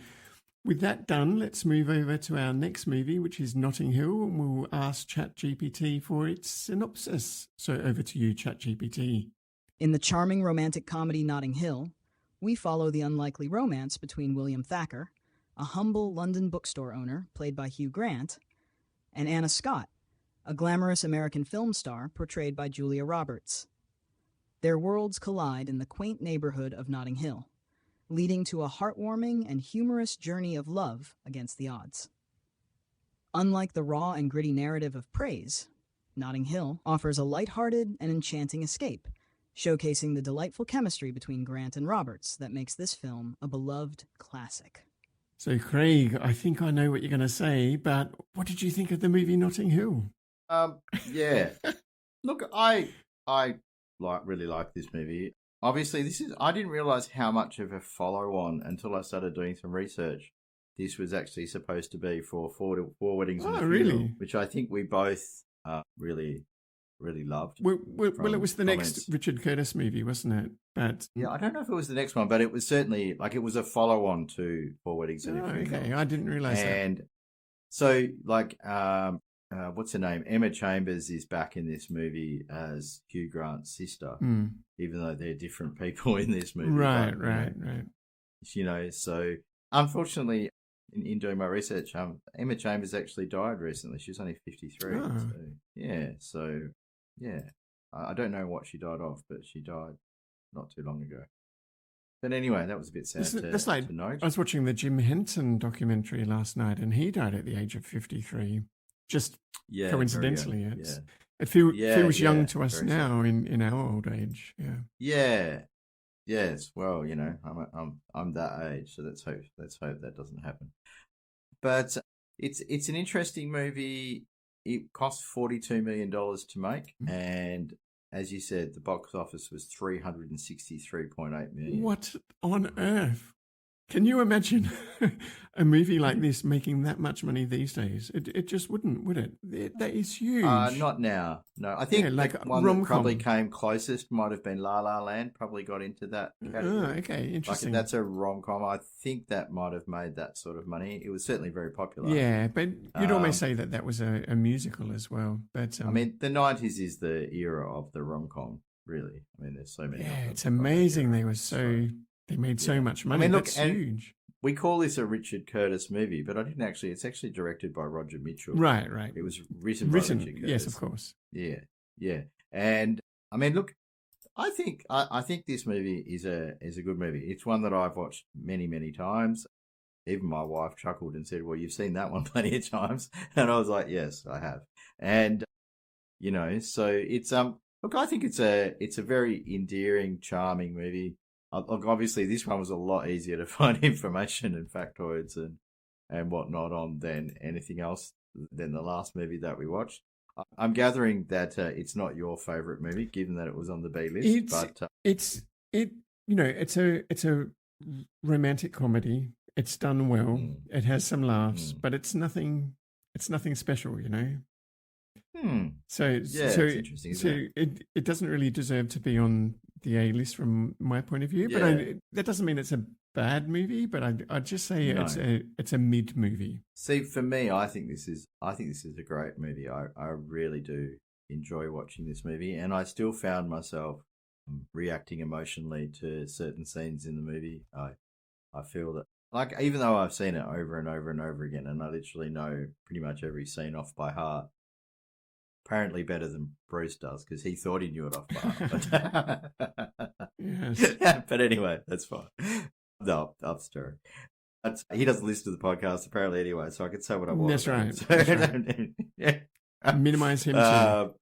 with that done, let's move over to our next movie, which is Notting Hill, and we'll ask ChatGPT for its synopsis. So over to you, ChatGPT. In the charming romantic comedy Notting Hill, we follow the unlikely romance between William Thacker, a humble London bookstore owner, played by Hugh Grant, and Anna Scott, a glamorous American film star portrayed by Julia Roberts. Their worlds collide in the quaint neighborhood of Notting Hill, leading to a heartwarming and humorous journey of love against the odds. Unlike the raw and gritty narrative of Praise, Notting Hill offers a lighthearted and enchanting escape, showcasing the delightful chemistry between Grant and Roberts that makes this film a beloved classic. So, Craig, I think I know what you're going to say, but what did you think of the movie Notting Hill? Yeah. Look, I really like this movie. Obviously, I didn't realize how much of a follow-on until I started doing some research. This was actually supposed to be for Four Weddings and a Funeral, really? Which I think we both really loved. Well, it was the next Richard Curtis movie, wasn't it? But yeah, I don't know if it was the next one, but it was certainly it was a follow-on to Four Weddings and a Funeral. Okay, I didn't realize that. And so, what's her name? Emma Chambers is back in this movie as Hugh Grant's sister, even though they're different people in this movie. Right. So unfortunately, in doing my research, Emma Chambers actually died recently. She was only 53. Oh. So I don't know what she died of, but she died not too long ago. But anyway, that was a bit sad to note. I was watching the Jim Henson documentary last night, and he died at the age of 53. Just coincidentally, it feels young to us now in our old age. Yeah. Yes. Well, I'm that age, so let's hope that doesn't happen. But it's an interesting movie. It cost $42 million to make, and as you said, the box office was $363.8 million. What on earth? Can you imagine a movie like this making that much money these days? It just wouldn't, would it? That is huge. Not now. No, I think the one that probably came closest might have been La La Land. Probably got into that category. Oh, okay, interesting. That's a rom-com. I think that might have made that sort of money. It was certainly very popular. Yeah, but you'd almost say that was a musical as well. But the 90s is the era of the rom-com. Really, there's so many. Yeah, it's amazing. They made so much money. That's huge. We call this a Richard Curtis movie, but it's actually directed by Roger Mitchell. Right. It was written by Richard Curtis. Yes, of course. Yeah. And look, I think this movie is a good movie. It's one that I've watched many, many times. Even my wife chuckled and said, "Well, you've seen that one plenty of times." And I was like, "Yes, I have." And so it's look, I think it's a very endearing, charming movie. Look, obviously, this one was a lot easier to find information and factoids and whatnot on than anything else than the last movie that we watched. I'm gathering that it's not your favourite movie, given that it was on the B list. It's a romantic comedy. It's done well. It has some laughs, but it's nothing special, So it's interesting. So it doesn't really deserve to be on the A list from my point of view. But that doesn't mean it's a bad movie. But I'd just say it's a mid movie. See, for me, I think this is a great movie. I really do enjoy watching this movie, and I still found myself reacting emotionally to certain scenes in the movie. I feel that, like, even though I've seen it over and over and over again, and I literally know pretty much every scene off by heart. Apparently better than Bruce does, because he thought he knew it off by heart. Yes. But anyway, that's fine. No, I'm stirring. He doesn't listen to the podcast apparently anyway, so I can say what I want. That's right. So, Minimize him too.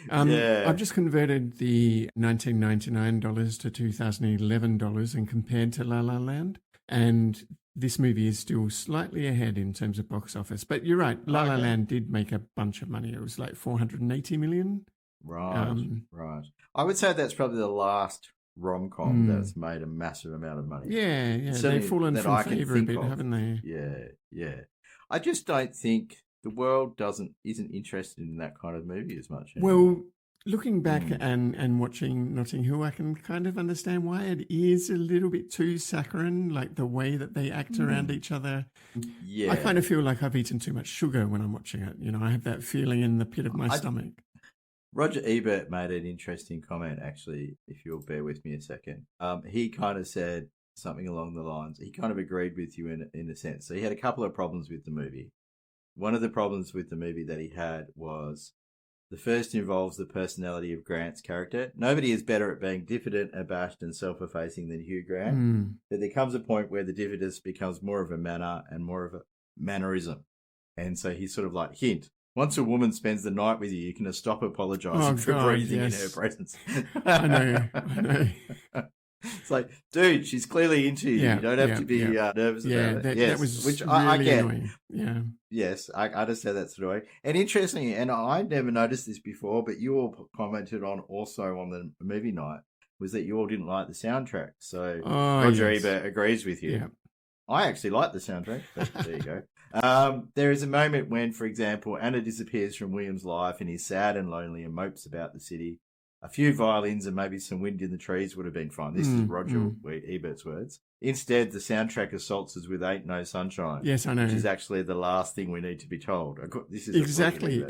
I've just converted the $1999 to $2011 and compared to La La Land, and this movie is still slightly ahead in terms of box office. But you're right, La La Land did make a bunch of money. It was like $480 million. Right. I would say that's probably the last rom-com that's made a massive amount of money. Yeah. They've fallen from favour a bit, haven't they? Yeah. I just don't think the world isn't interested in that kind of movie as much anymore. Well, looking back and watching Notting Hill, I can kind of understand why it is a little bit too saccharine, like the way that they act around each other. Yeah. I kind of feel like I've eaten too much sugar when I'm watching it. I have that feeling in the pit of my stomach. Roger Ebert made an interesting comment, actually, if you'll bear with me a second. He kind of said something along the lines, he kind of agreed with you in a sense. So he had a couple of problems with the movie. One of the problems with the movie that he had was, the first involves the personality of Grant's character. Nobody is better at being diffident, abashed, and self-effacing than Hugh Grant. But there comes a point where the diffidence becomes more of a manner and more of a mannerism. And so he's sort of like, hint, once a woman spends the night with you, you can stop apologising for breathing in her presence. I know. It's like, dude, she's clearly into you. You don't have to be nervous about it. That was which really I get. Annoying. Yeah. Yes, I understand that's annoying. And interestingly, and I never noticed this before, but you all commented on also on the movie night, was that you all didn't like the soundtrack. So Roger Ebert agrees with you. Yeah. I actually like the soundtrack, but there you go. There is a moment when, for example, Anna disappears from William's life and he's sad and lonely and mopes about the city. A few violins and maybe some wind in the trees would have been fine. This is Roger Ebert's words. Instead, the soundtrack assaults us with Ain't No Sunshine. Yes, I know. Which is actually the last thing we need to be told. This is exactly.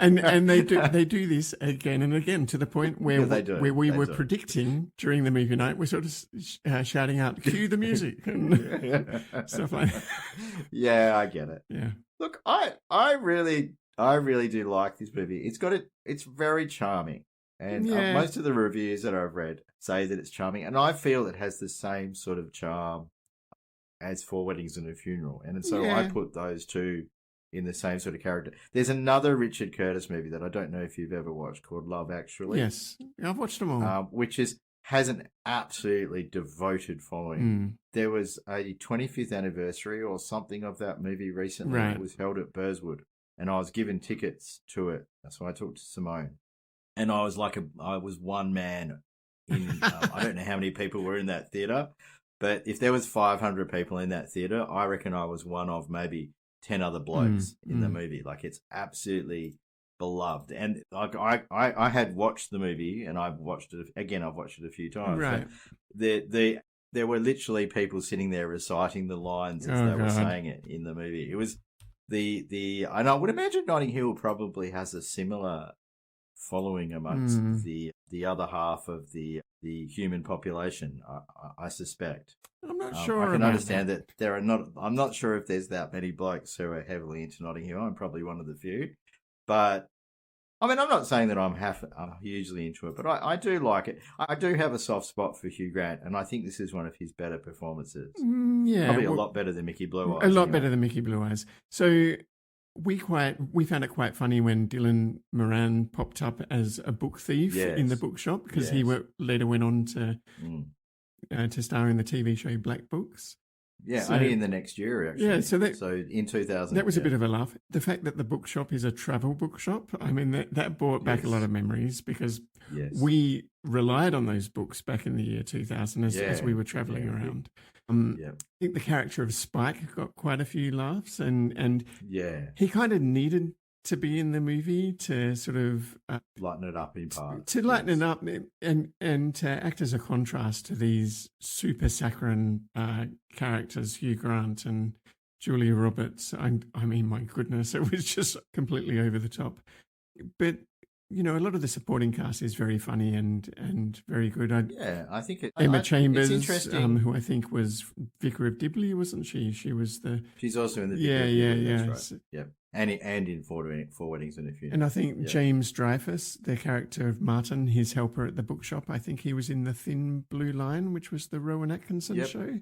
and they do this again and again to the point where where we were predicting during the movie night, we're sort of shouting out, "Cue the music" and stuff like that. Yeah, I get it. Yeah. Look, I really do like this movie. It's very charming, and most of the reviews that I've read say that it's charming, and I feel it has the same sort of charm as Four Weddings and a Funeral, and so I put those two in the same sort of character. There's another Richard Curtis movie that I don't know if you've ever watched called Love Actually. Yes, I've watched them all. Which has an absolutely devoted following. There was a 25th anniversary or something of that movie recently. Right. It was held at Burswood, and I was given tickets to it. So I talked to Simone, and I was one man in. I don't know how many people were in that theater, but if there was 500 people in that theater, I reckon I was one of maybe 10 other blokes in the movie. Like, it's absolutely beloved. And like I had watched the movie, and I've watched it again. I've watched it a few times. Right. There were literally people sitting there reciting the lines as they were saying it in the movie. It was and I would imagine Notting Hill probably has a similar following amongst the other half of the human population. I suspect. I'm not sure. I can understand that there are not. I'm not sure if there's that many blokes who are heavily into Notting Hill. I'm probably one of the few, but I mean, I'm not saying that I'm hugely into it, but I do like it. I do have a soft spot for Hugh Grant, and I think this is one of his better performances. Probably a lot better than Mickey Blue Eyes. A lot better than Mickey Blue Eyes. So we found it quite funny when Dylan Moran popped up as a book thief in the bookshop, because he later went on to star in the TV show Black Books. Yeah, only in the next year, actually. Yeah, so in 2000. That was a bit of a laugh. The fact that the bookshop is a travel bookshop, I mean, that brought back a lot of memories, because we relied on those books back in the year 2000 as we were travelling around. I think the character of Spike got quite a few laughs, and he kind of needed to be in the movie to sort of lighten it up in parts. To lighten it up and to act as a contrast to these super saccharine characters, Hugh Grant and Julia Roberts. I mean, my goodness, it was just completely over the top. But you know, a lot of the supporting cast is very funny and very good. I think Emma Chambers, it's interesting. Who I think was Vicar of Dibley, wasn't she? She's also in the Vicar of Dibley. That's right. Yeah. And in Four Weddings and a Funeral. And I think James Dreyfus, the character of Martin, his helper at the bookshop, I think he was in The Thin Blue Line, which was the Rowan Atkinson show.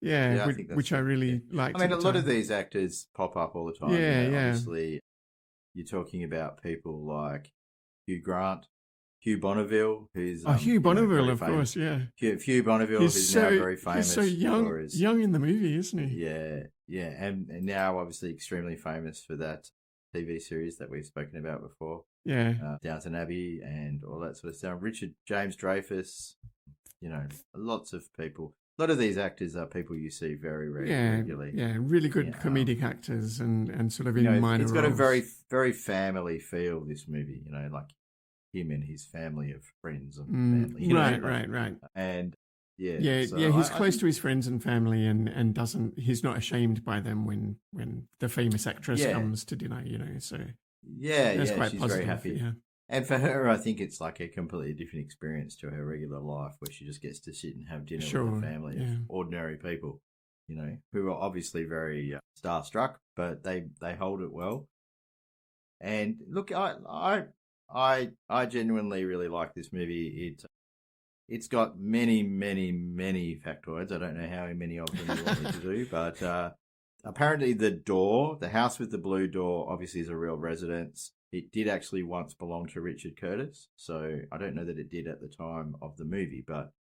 Yeah, which I really liked. I mean, a lot of these actors pop up all the time. Obviously, you're talking about people like Hugh Grant, Hugh Bonneville, who's Hugh Bonneville, of famous. course, yeah. Hugh Bonneville, who's now very famous. He's so young in the movie, isn't he? Yeah, and now obviously extremely famous for that TV series that we've spoken about before. Yeah, Downton Abbey and all that sort of stuff. James Dreyfus, you know, lots of people. A lot of these actors are people you see very regularly. Yeah, really good comedic actors and sort of in minor roles. It's got a very, very family feel, this movie, you know, like him and his family of friends and family. You know, right. And he's close to his friends and family and he's not ashamed by them when the famous actress comes to dinner, you know, so that's quite she's positive, very happy. Yeah. And for her, I think it's like a completely different experience to her regular life, where she just gets to sit and have dinner with a family of ordinary people, you know, who are obviously very starstruck, but they hold it well. And look, I genuinely really like this movie. It's got many, many, many factoids. I don't know how many of them you want me to do, but apparently the house with the blue door obviously is a real residence. It did actually once belong to Richard Curtis, so I don't know that it did at the time of the movie, but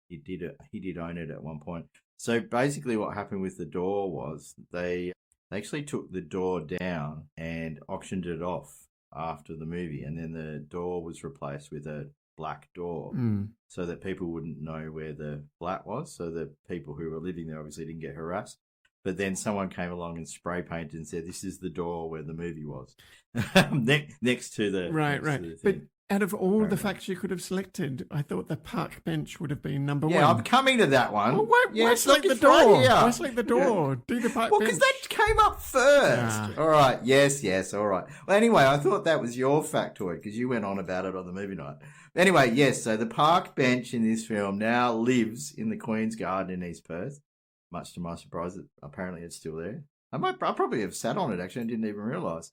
he did own it at one point. So basically what happened with the door was they actually took the door down and auctioned it off after the movie, and then the door was replaced with a black door so that people wouldn't know where the flat was, so the people who were living there obviously didn't get harassed. But then someone came along and spray painted and said, "This is the door where the movie was," next to the right. To the but Out of all the facts you could have selected, I thought the park bench would have been number one. Yeah, I'm coming to that one. Well, why select the it's door? right here. Why select the door? Do the park Well, bench. because that came up first. Ah. All right. Yes. All right. Well, anyway, I thought that was your factoid because you went on about it on the movie night. Anyway, yes. So the park bench in this film now lives in the Queen's Garden in East Perth. Much to my surprise, apparently it's still there. I probably have sat on it actually and didn't even realise.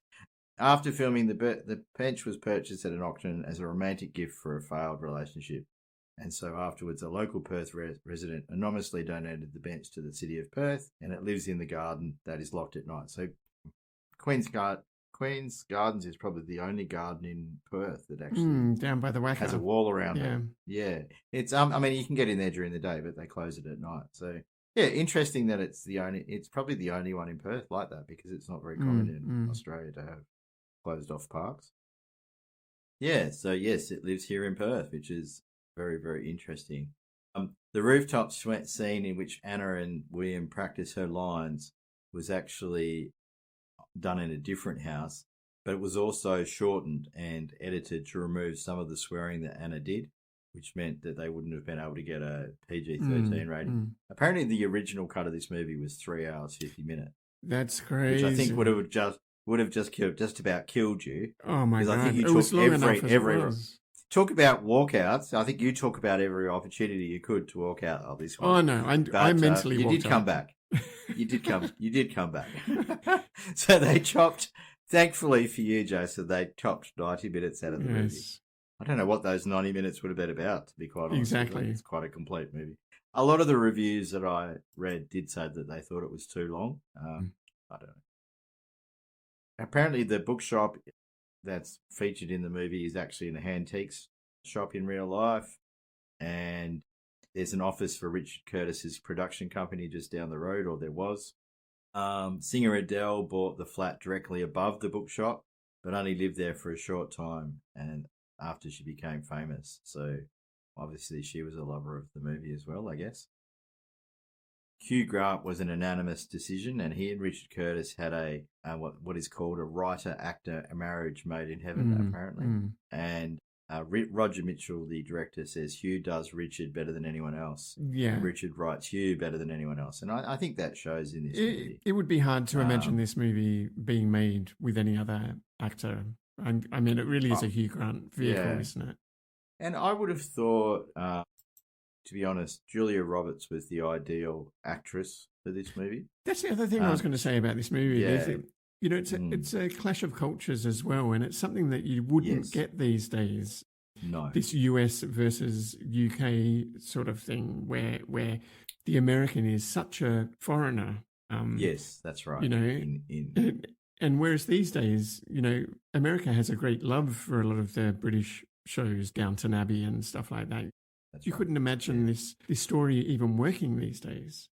After filming, the bench was purchased at an auction as a romantic gift for a failed relationship. And so afterwards, a local Perth resident anonymously donated the bench to the city of Perth, and it lives in the garden that is locked at night. So Queen's Gardens is probably the only garden in Perth that actually down by the Wacker has a wall around it. Yeah. It's I mean, you can get in there during the day, but they close it at night. So yeah, interesting that it's probably the only one in Perth like that because it's not very common in Australia to have closed off parks. Yeah, so yes, it lives here in Perth, which is very, very interesting. The rooftop scene in which Anna and William practice her lines was actually done in a different house, but it was also shortened and edited to remove some of the swearing that Anna did, which meant that they wouldn't have been able to get a PG-13 rating. Apparently, the original cut of this movie was 3 hours, 50 minutes. That's crazy. Which I think would have just about killed you. Oh my God! I think you it was long enough as every it was. Talk about walkouts. I think you talk about every opportunity you could to walk out of this one. Oh no, I mentally you walked did come out. back. You did come back. So they chopped. Thankfully for you, Joseph, they chopped 90 minutes out of the movie. I don't know what those 90 minutes would have been about, to be quite honest. Exactly. It's quite a complete movie. A lot of the reviews that I read did say that they thought it was too long. I don't know. Apparently, the bookshop that's featured in the movie is actually an antiques shop in real life. And there's an office for Richard Curtis's production company just down the road, or there was. Singer Adele bought the flat directly above the bookshop, but only lived there for a short time and after she became famous. So obviously she was a lover of the movie as well, I guess. Hugh Grant was an unanimous decision, and he and Richard Curtis had a what is called a writer-actor marriage made in heaven, apparently. And Roger Mitchell, the director, says Hugh does Richard better than anyone else. Yeah. And Richard writes Hugh better than anyone else. And I think that shows in this movie. It would be hard to imagine this movie being made with any other actor. I mean, it really is a Hugh Grant vehicle, isn't it? And I would have thought, to be honest, Julia Roberts was the ideal actress for this movie. That's the other thing I was going to say about this movie. Yeah. You know, it's a clash of cultures as well, and it's something that you wouldn't get these days. No. This US versus UK sort of thing, where the American is such a foreigner. Yes, that's right. You know, and whereas these days, you know, America has a great love for a lot of the British shows, Downton Abbey and stuff like that. You couldn't imagine this story even working these days.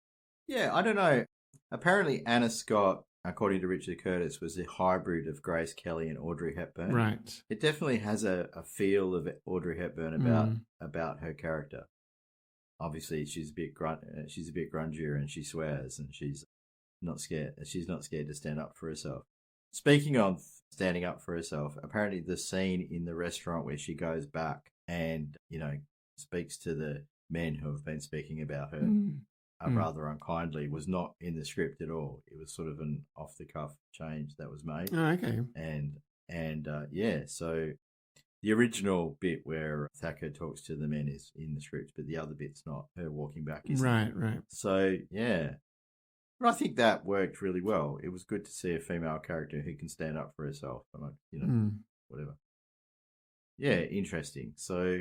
Yeah, I don't know. Apparently, Anna Scott, according to Richard Curtis, was a hybrid of Grace Kelly and Audrey Hepburn. Right. It definitely has a feel of Audrey Hepburn about her character. Obviously, she's a bit grungier, and she swears, and she's not scared. She's not scared to stand up for herself. Speaking of standing up for herself, apparently the scene in the restaurant where she goes back and, you know, speaks to the men who have been speaking about her rather unkindly was not in the script at all. It was sort of an off-the-cuff change that was made. Oh, okay. And so the original bit where Thacker talks to the men is in the script, but the other bit's not. Her walking back is right. So yeah, but I think that worked really well. It was good to see a female character who can stand up for herself, and whatever. Yeah, interesting. So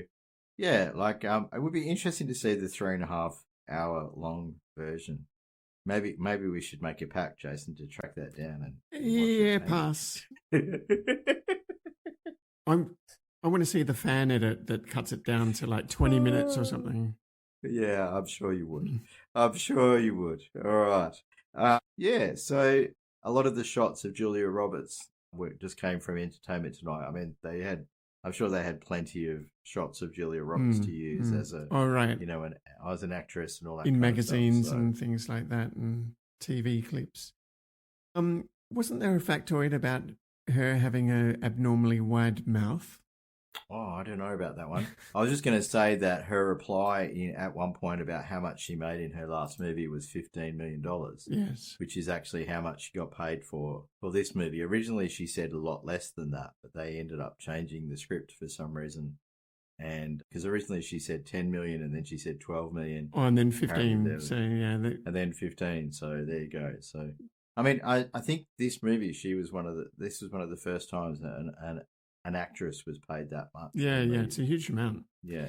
yeah, like it would be interesting to see the 3.5 hour long version. Maybe we should make a pact, Jason, to track that down and pass. I want to see the fan edit that cuts it down to like 20 minutes or something. Yeah, I'm sure you would. All right. So a lot of the shots of Julia Roberts just came from Entertainment Tonight. I mean, I'm sure they had plenty of shots of Julia Roberts to use as as an actress and all that in kind magazines of stuff, and things like that, and TV clips. Wasn't there a factoid about her having an abnormally wide mouth? Oh, I don't know about that one. I was just going to say that her reply at one point about how much she made in her last movie was $15 million. Yes. Which is actually how much she got paid for this movie. Originally, she said a lot less than that, but they ended up changing the script for some reason. And because originally she said 10 million and then she said 12 million. Oh, and then 15. So, yeah. And then 15. So there you go. So, I mean, I think this movie, this was one of the first times that an actress was paid that much. Yeah, it's a huge amount. Yeah,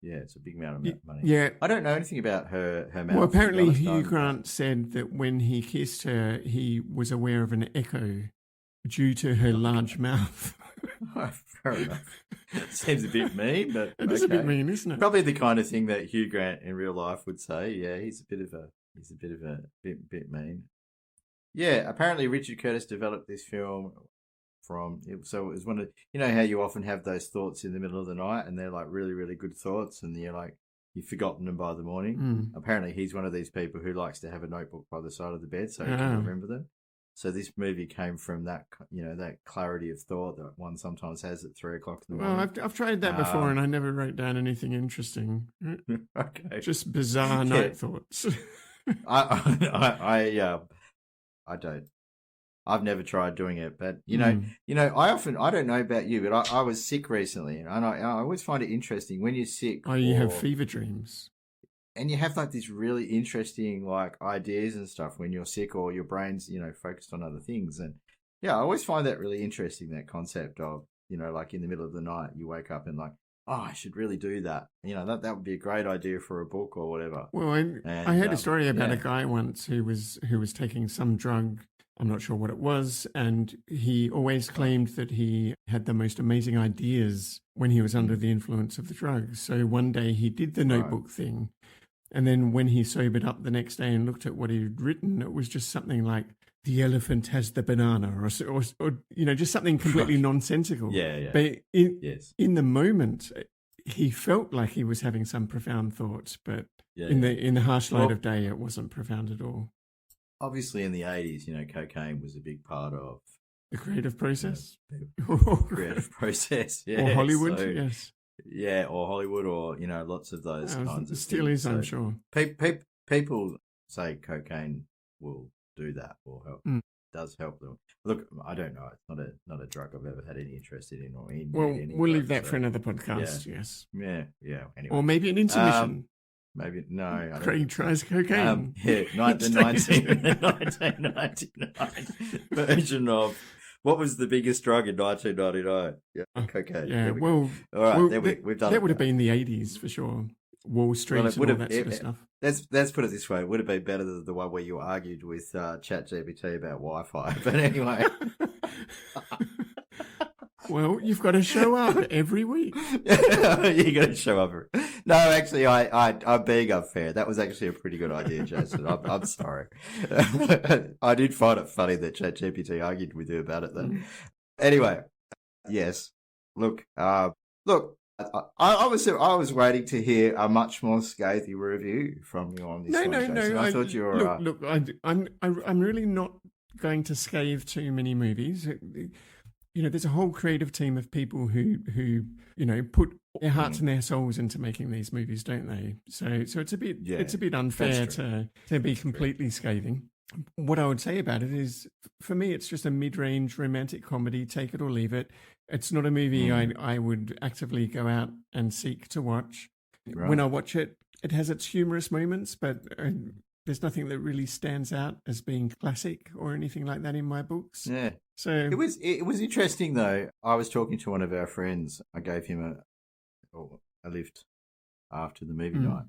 it's a big amount of money. Yeah. I don't know anything about her mouth. Well, apparently Hugh Grant said that when he kissed her, he was aware of an echo due to her large mouth. Fair enough. Seems a bit mean, but it is a bit mean, isn't it? Probably the kind of thing that Hugh Grant in real life would say. Yeah, he's a bit mean. Yeah, apparently Richard Curtis developed this film so it was one of, you know how you often have those thoughts in the middle of the night and they're like really, really good thoughts and you've forgotten them by the morning. Apparently he's one of these people who likes to have a notebook by the side of the bed so he can remember them. So this movie came from that, that clarity of thought that one sometimes has at 3:00 in the morning. Well, I've tried that before and I never wrote down anything interesting. Okay. Just bizarre night thoughts. I don't. I've never tried doing it, but I don't know about you, but I was sick recently, and I always find it interesting when you're sick. Oh, you have fever dreams, and you have like these really interesting like ideas and stuff when you're sick, or your brain's focused on other things, and I always find that really interesting. That concept of like in the middle of the night you wake up and like, oh, I should really do that. That would be a great idea for a book or whatever. Well, I heard a story about a guy once who was taking some drug. I'm not sure what it was, and he always claimed that he had the most amazing ideas when he was under the influence of the drug. So one day he did the notebook thing, and then when he sobered up the next day and looked at what he'd written, it was just something like, the elephant has the banana, or just something completely nonsensical. Yeah. But in the moment, he felt like he was having some profound thoughts, but in the harsh light of day, it wasn't profound at all. Obviously, in the 80s, cocaine was a big part of the creative process. Creative process, yeah. Or Hollywood, yes. Yeah, or Hollywood, or lots of those kinds of still things. Is, I'm sure. People say cocaine will do that or help. Does help them. Look, I don't know. It's not a drug I've ever had any interest in or in. Well, we'll leave that for another podcast. Yes. Yeah. Anyway, or maybe an intermission. Maybe no. Craig tries cocaine. The 1999 version of what was the biggest drug in 1999? Yeah, cocaine. Yeah. All right, we've done. That would have been the 80s for sure. Wall Street and all that sort of stuff. Let's put it this way: it would have been better than the one where you argued with ChatGPT about Wi-Fi. But anyway. Well, you've got to show up every week. You got to show up. No, actually, I'm being unfair. That was actually a pretty good idea, Jason. I'm sorry. I did find it funny that ChatGPT argued with you about it. Then, anyway, yes. Look. I was waiting to hear a much more scathing review from you on this. No. I thought you were. Look. I'm really not going to scathe too many movies. There's a whole creative team of people who put their hearts and their souls into making these movies, don't they? So it's a bit unfair to be completely scathing. What I would say about it is, for me, it's just a mid-range romantic comedy. Take it or leave it. It's not a movie I would actively go out and seek to watch. Right. When I watch it, it has its humorous moments, but there's nothing that really stands out as being classic or anything like that in my books. Yeah. So it was interesting though. I was talking to one of our friends. I gave him a lift after the movie night,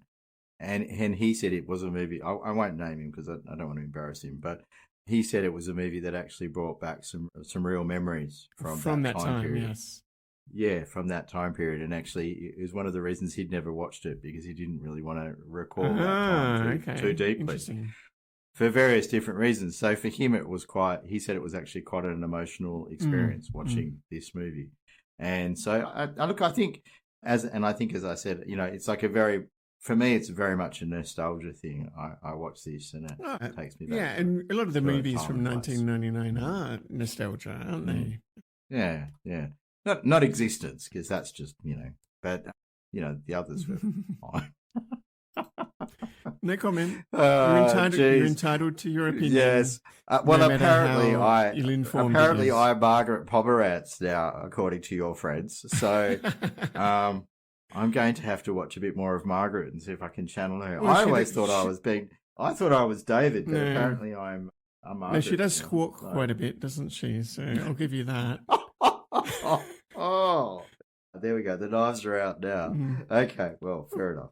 and he said it was a movie. I won't name him because I don't want to embarrass him, but he said it was a movie that actually brought back some real memories from that time period. Yes. Yeah, from that time period, and actually, it was one of the reasons he'd never watched it because he didn't really want to recall that time too deeply. Interesting. For various different reasons. So for him, he said it was actually quite an emotional experience watching this movie. And so I think as I said, it's like for me, it's very much a nostalgia thing. I watch this and it takes me back. Yeah, and a lot of the movies from 1999 are nostalgia, aren't they? Yeah. Not existence, because that's just, but, the others were fine. No comment. You're entitled to your opinion. Yes. Well, apparently I Margaret Pomerantz now, according to your friends. So I'm going to have to watch a bit more of Margaret and see if I can channel her. Well, I thought I was David, but apparently I'm Margaret. No, she does squawk quite a bit, doesn't she? So I'll give you that. Oh, there we go. The knives are out now. Okay, well, fair enough.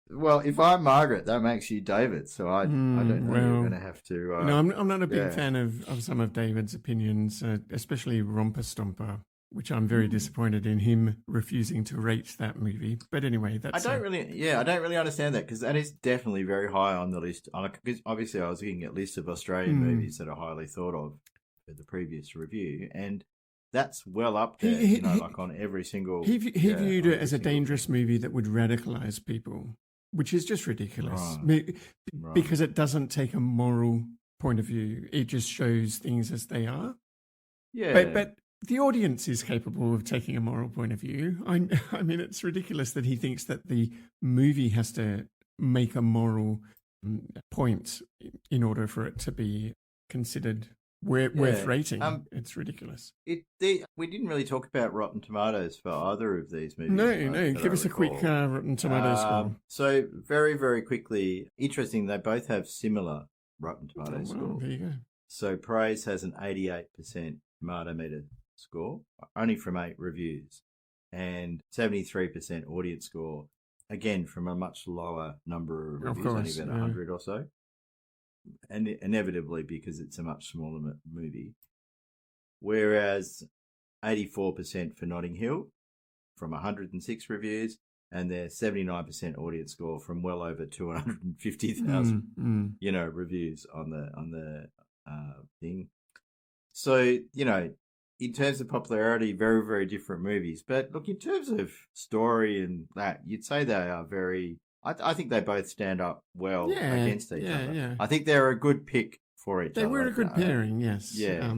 Well, if I'm Margaret, that makes you David. So I don't know. You're going to have to. No, I'm not a big fan of some of David's opinions, especially Romper Stomper, which I'm very disappointed in him refusing to rate that movie. But anyway, that's. I don't really understand that, because that is definitely very high on the list. Because obviously, I was looking at lists of Australian movies that are highly thought of for the previous review, and that's well up there. Like on every single. He viewed it as a dangerous movie that would radicalize people, which is just ridiculous. Right. Because it doesn't take a moral point of view. It just shows things as they are. Yeah. But the audience is capable of taking a moral point of view. I mean, it's ridiculous that he thinks that the movie has to make a moral point in order for it to be considered worth rating. It's ridiculous. We didn't really talk about Rotten Tomatoes for either of these movies. No. Give us a quick Rotten Tomatoes score. So very, very quickly, interesting, they both have similar Rotten Tomatoes score. There you go. So Praise has an 88% tomato meter score, only from 8 reviews, and 73% audience score, again from a much lower number of reviews, only about 100 or so. And inevitably, because it's a much smaller movie. Whereas 84% for Notting Hill from 106 reviews, and their 79% audience score from well over 250,000 reviews on the thing. So, in terms of popularity, very, very different movies. But look, in terms of story and that, you'd say they are very... I think they both stand up well against each other. Yeah. I think they're a good pick for each other. They were a good pairing, yes. Yeah.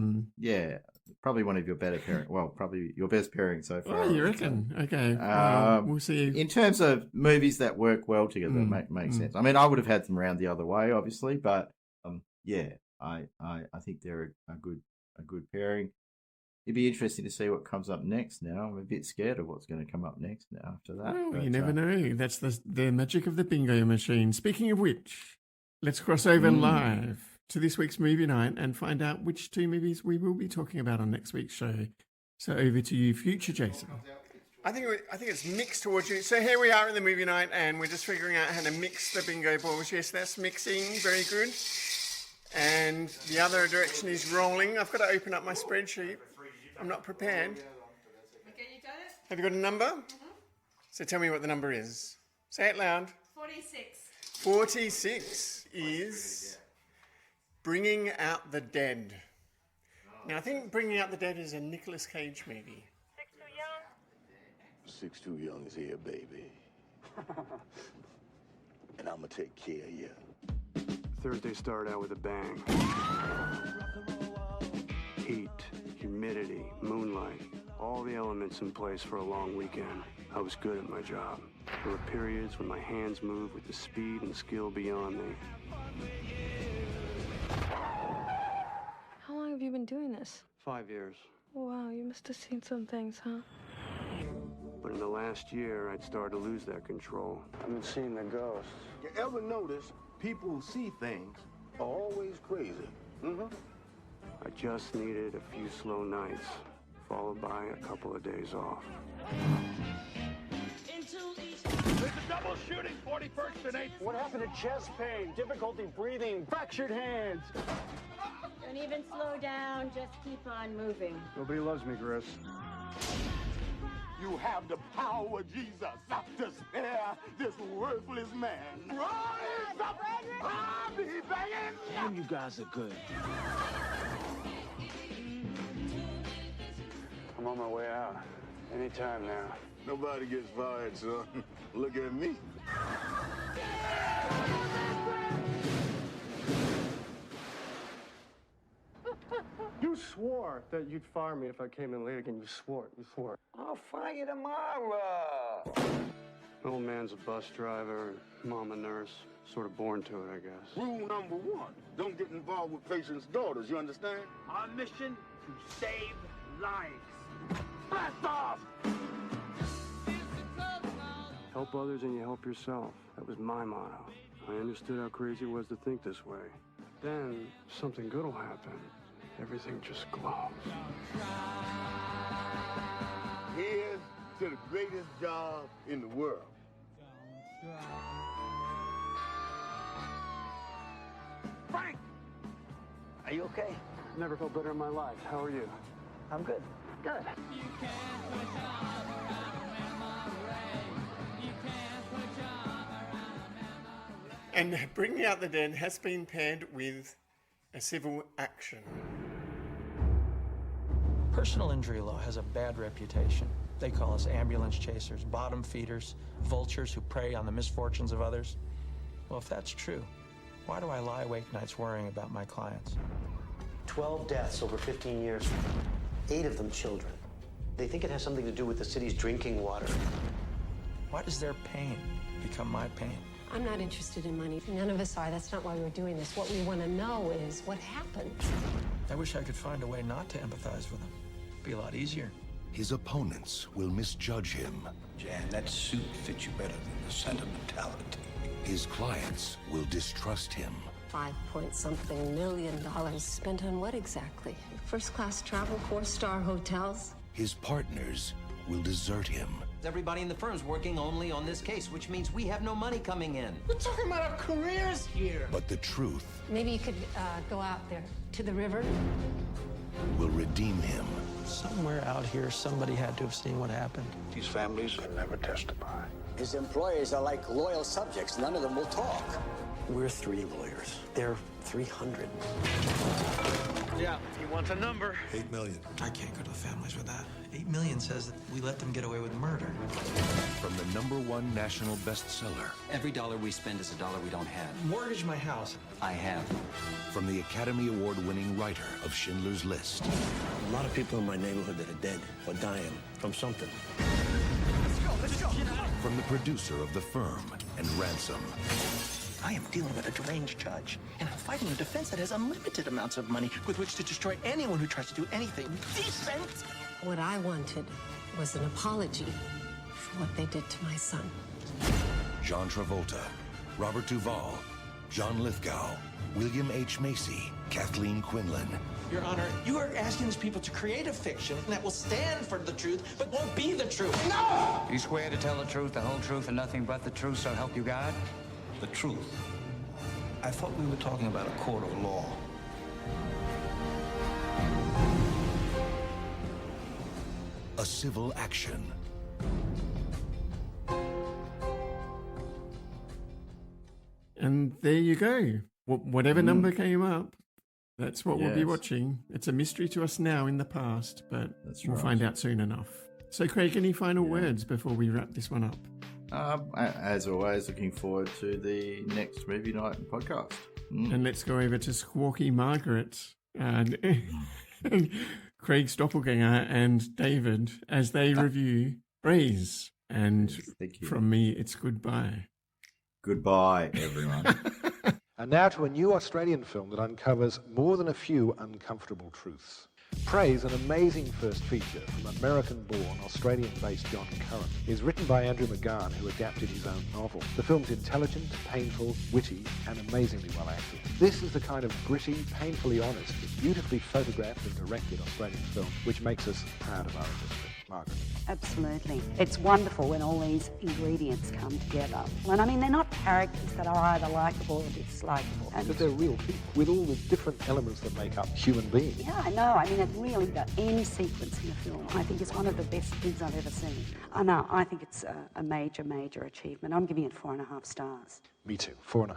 Probably one of your better pairing. Well, probably your best pairing so far. Oh, you reckon? Okay. We'll see. In terms of movies that work well together, makes sense. I mean, I would have had them round the other way, obviously, but I think they're a good pairing. It'd be interesting to see what comes up next now. I'm a bit scared of what's going to come up next now after that. Well, you never know. That's the magic of the bingo machine. Speaking of which, let's cross over live to this week's movie night and find out which 2 movies we will be talking about on next week's show. So over to you, future Jason. I think it's mixed towards you. So here we are in the movie night, and we're just figuring out how to mix the bingo balls. Yes, that's mixing. Very good. And the other direction is rolling. I've got to open up my spreadsheet. I'm not prepared. Okay, you got it? Have you got a number? Mm-hmm. So tell me what the number is. Say it loud. 46. 46 is Bringing Out the Dead. Now, I think Bringing Out the Dead is a Nicolas Cage movie. 6 too young is here, baby. And I'm gonna take care of you. Thursday started out with a bang. Heat, humidity, moonlight, all the elements in place for a long weekend. I was good at my job. There were periods when my hands moved with the speed and skill beyond me. How long have you been doing this? 5 years. Wow, you must have seen some things, huh? But in the last year, I'd started to lose that control. I've been seeing the ghosts. You ever notice people who see things are always crazy? Mm-hmm. I just needed a few slow nights, followed by a couple of days off. There's a double shooting, 41st and 8th. What happened to chest pain, difficulty breathing, fractured hands? Don't even slow down, just keep on moving. Nobody loves me, Chris. You have the power, Jesus, to spare this worthless man. Rise up! I'll be begging! Damn, you guys are good. I'm on my way out. Anytime now. Nobody gets fired, son. Look at me. You swore that you'd fire me if I came in late again. You swore. You swore. I'll fire you tomorrow. Old man's a bus driver, mom a nurse. Sort of born to it, I guess. Rule number 1, don't get involved with patients' daughters, you understand? Our mission to save lives. Blast off! Help others and you help yourself. That was my motto. I understood how crazy it was to think this way. Then something good will happen. Everything just glows. Here's to the greatest job in the world. Frank! Are you okay? Never felt better in my life. How are you? I'm good. Good. And Bringing Out the Dead has been paired with a civil action. Personal injury law has a bad reputation. They call us ambulance chasers, bottom feeders, vultures who prey on the misfortunes of others. Well, if that's true, why do I lie awake nights worrying about my clients? 12 deaths over 15 years, 8 of them children. They think it has something to do with the city's drinking water. Why does their pain become my pain? I'm not interested in money. None of us are. That's not why we're doing this. What we want to know is what happened. I wish I could find a way not to empathize with them. It'd be a lot easier. His opponents will misjudge him. Jan, that suit fits you better than the sentimentality. His clients will distrust him. $5-point-something million spent on what exactly? First-class travel, 4-star hotels? His partners will desert him. Everybody in the firm's working only on this case, which means we have no money coming in. We're talking about our careers here. But the truth Maybe you could go out there to the river. will redeem him. Somewhere out here, somebody had to have seen what happened. These families could never testify. His employees are like loyal subjects. None of them will talk. We're 3 lawyers. They're 300. Yeah, he wants a number. 8 million. I can't go to the families with that. 8 million says that we let them get away with murder. From the #1 national bestseller. Every dollar we spend is a dollar we don't have. Mortgage my house. I have. From the Academy Award-winning writer of Schindler's List. A lot of people in my neighborhood that are dead or dying from something. Let's go. From the producer of The Firm and Ransom. I am dealing with a deranged judge, and I'm fighting a defense that has unlimited amounts of money with which to destroy anyone who tries to do anything decent. What I wanted was an apology for what they did to my son. John Travolta, Robert Duvall, John Lithgow, William H. Macy, Kathleen Quinlan. Your Honor, you are asking these people to create a fiction that will stand for the truth, but won't be the truth. No! You swear to tell the truth, the whole truth, and nothing but the truth, so help you God? The truth. I thought we were talking about a court of law. A civil action. And there you go. Whatever number came up, that's what we'll be watching. It's a mystery to us now in the past, but we'll find out soon enough. So, Craig, any final words before we wrap this one up? As always, looking forward to the next movie night podcast. And let's go over to Squawky Margaret and Craig's doppelganger and David as they review Praise. And from me, it's goodbye. Goodbye, everyone. And now to a new Australian film that uncovers more than a few uncomfortable truths. Praise, an amazing first feature from American-born, Australian-based John Curran, is written by Andrew McGahn, who adapted his own novel. The film's intelligent, painful, witty, and amazingly well acted. This is the kind of gritty, painfully honest, beautifully photographed and directed Australian film which makes us proud of our industry. Margaret. Absolutely. It's wonderful when all these ingredients come together. And I mean, they're not characters that are either likeable or dislikable. But they're real people with all the different elements that make up human beings. Yeah, I know. I mean, it really, the end sequence in the film, I think is one of the best things I've ever seen. I know. I think it's a major, major achievement. I'm giving it 4.5 stars. Me too. 4.5.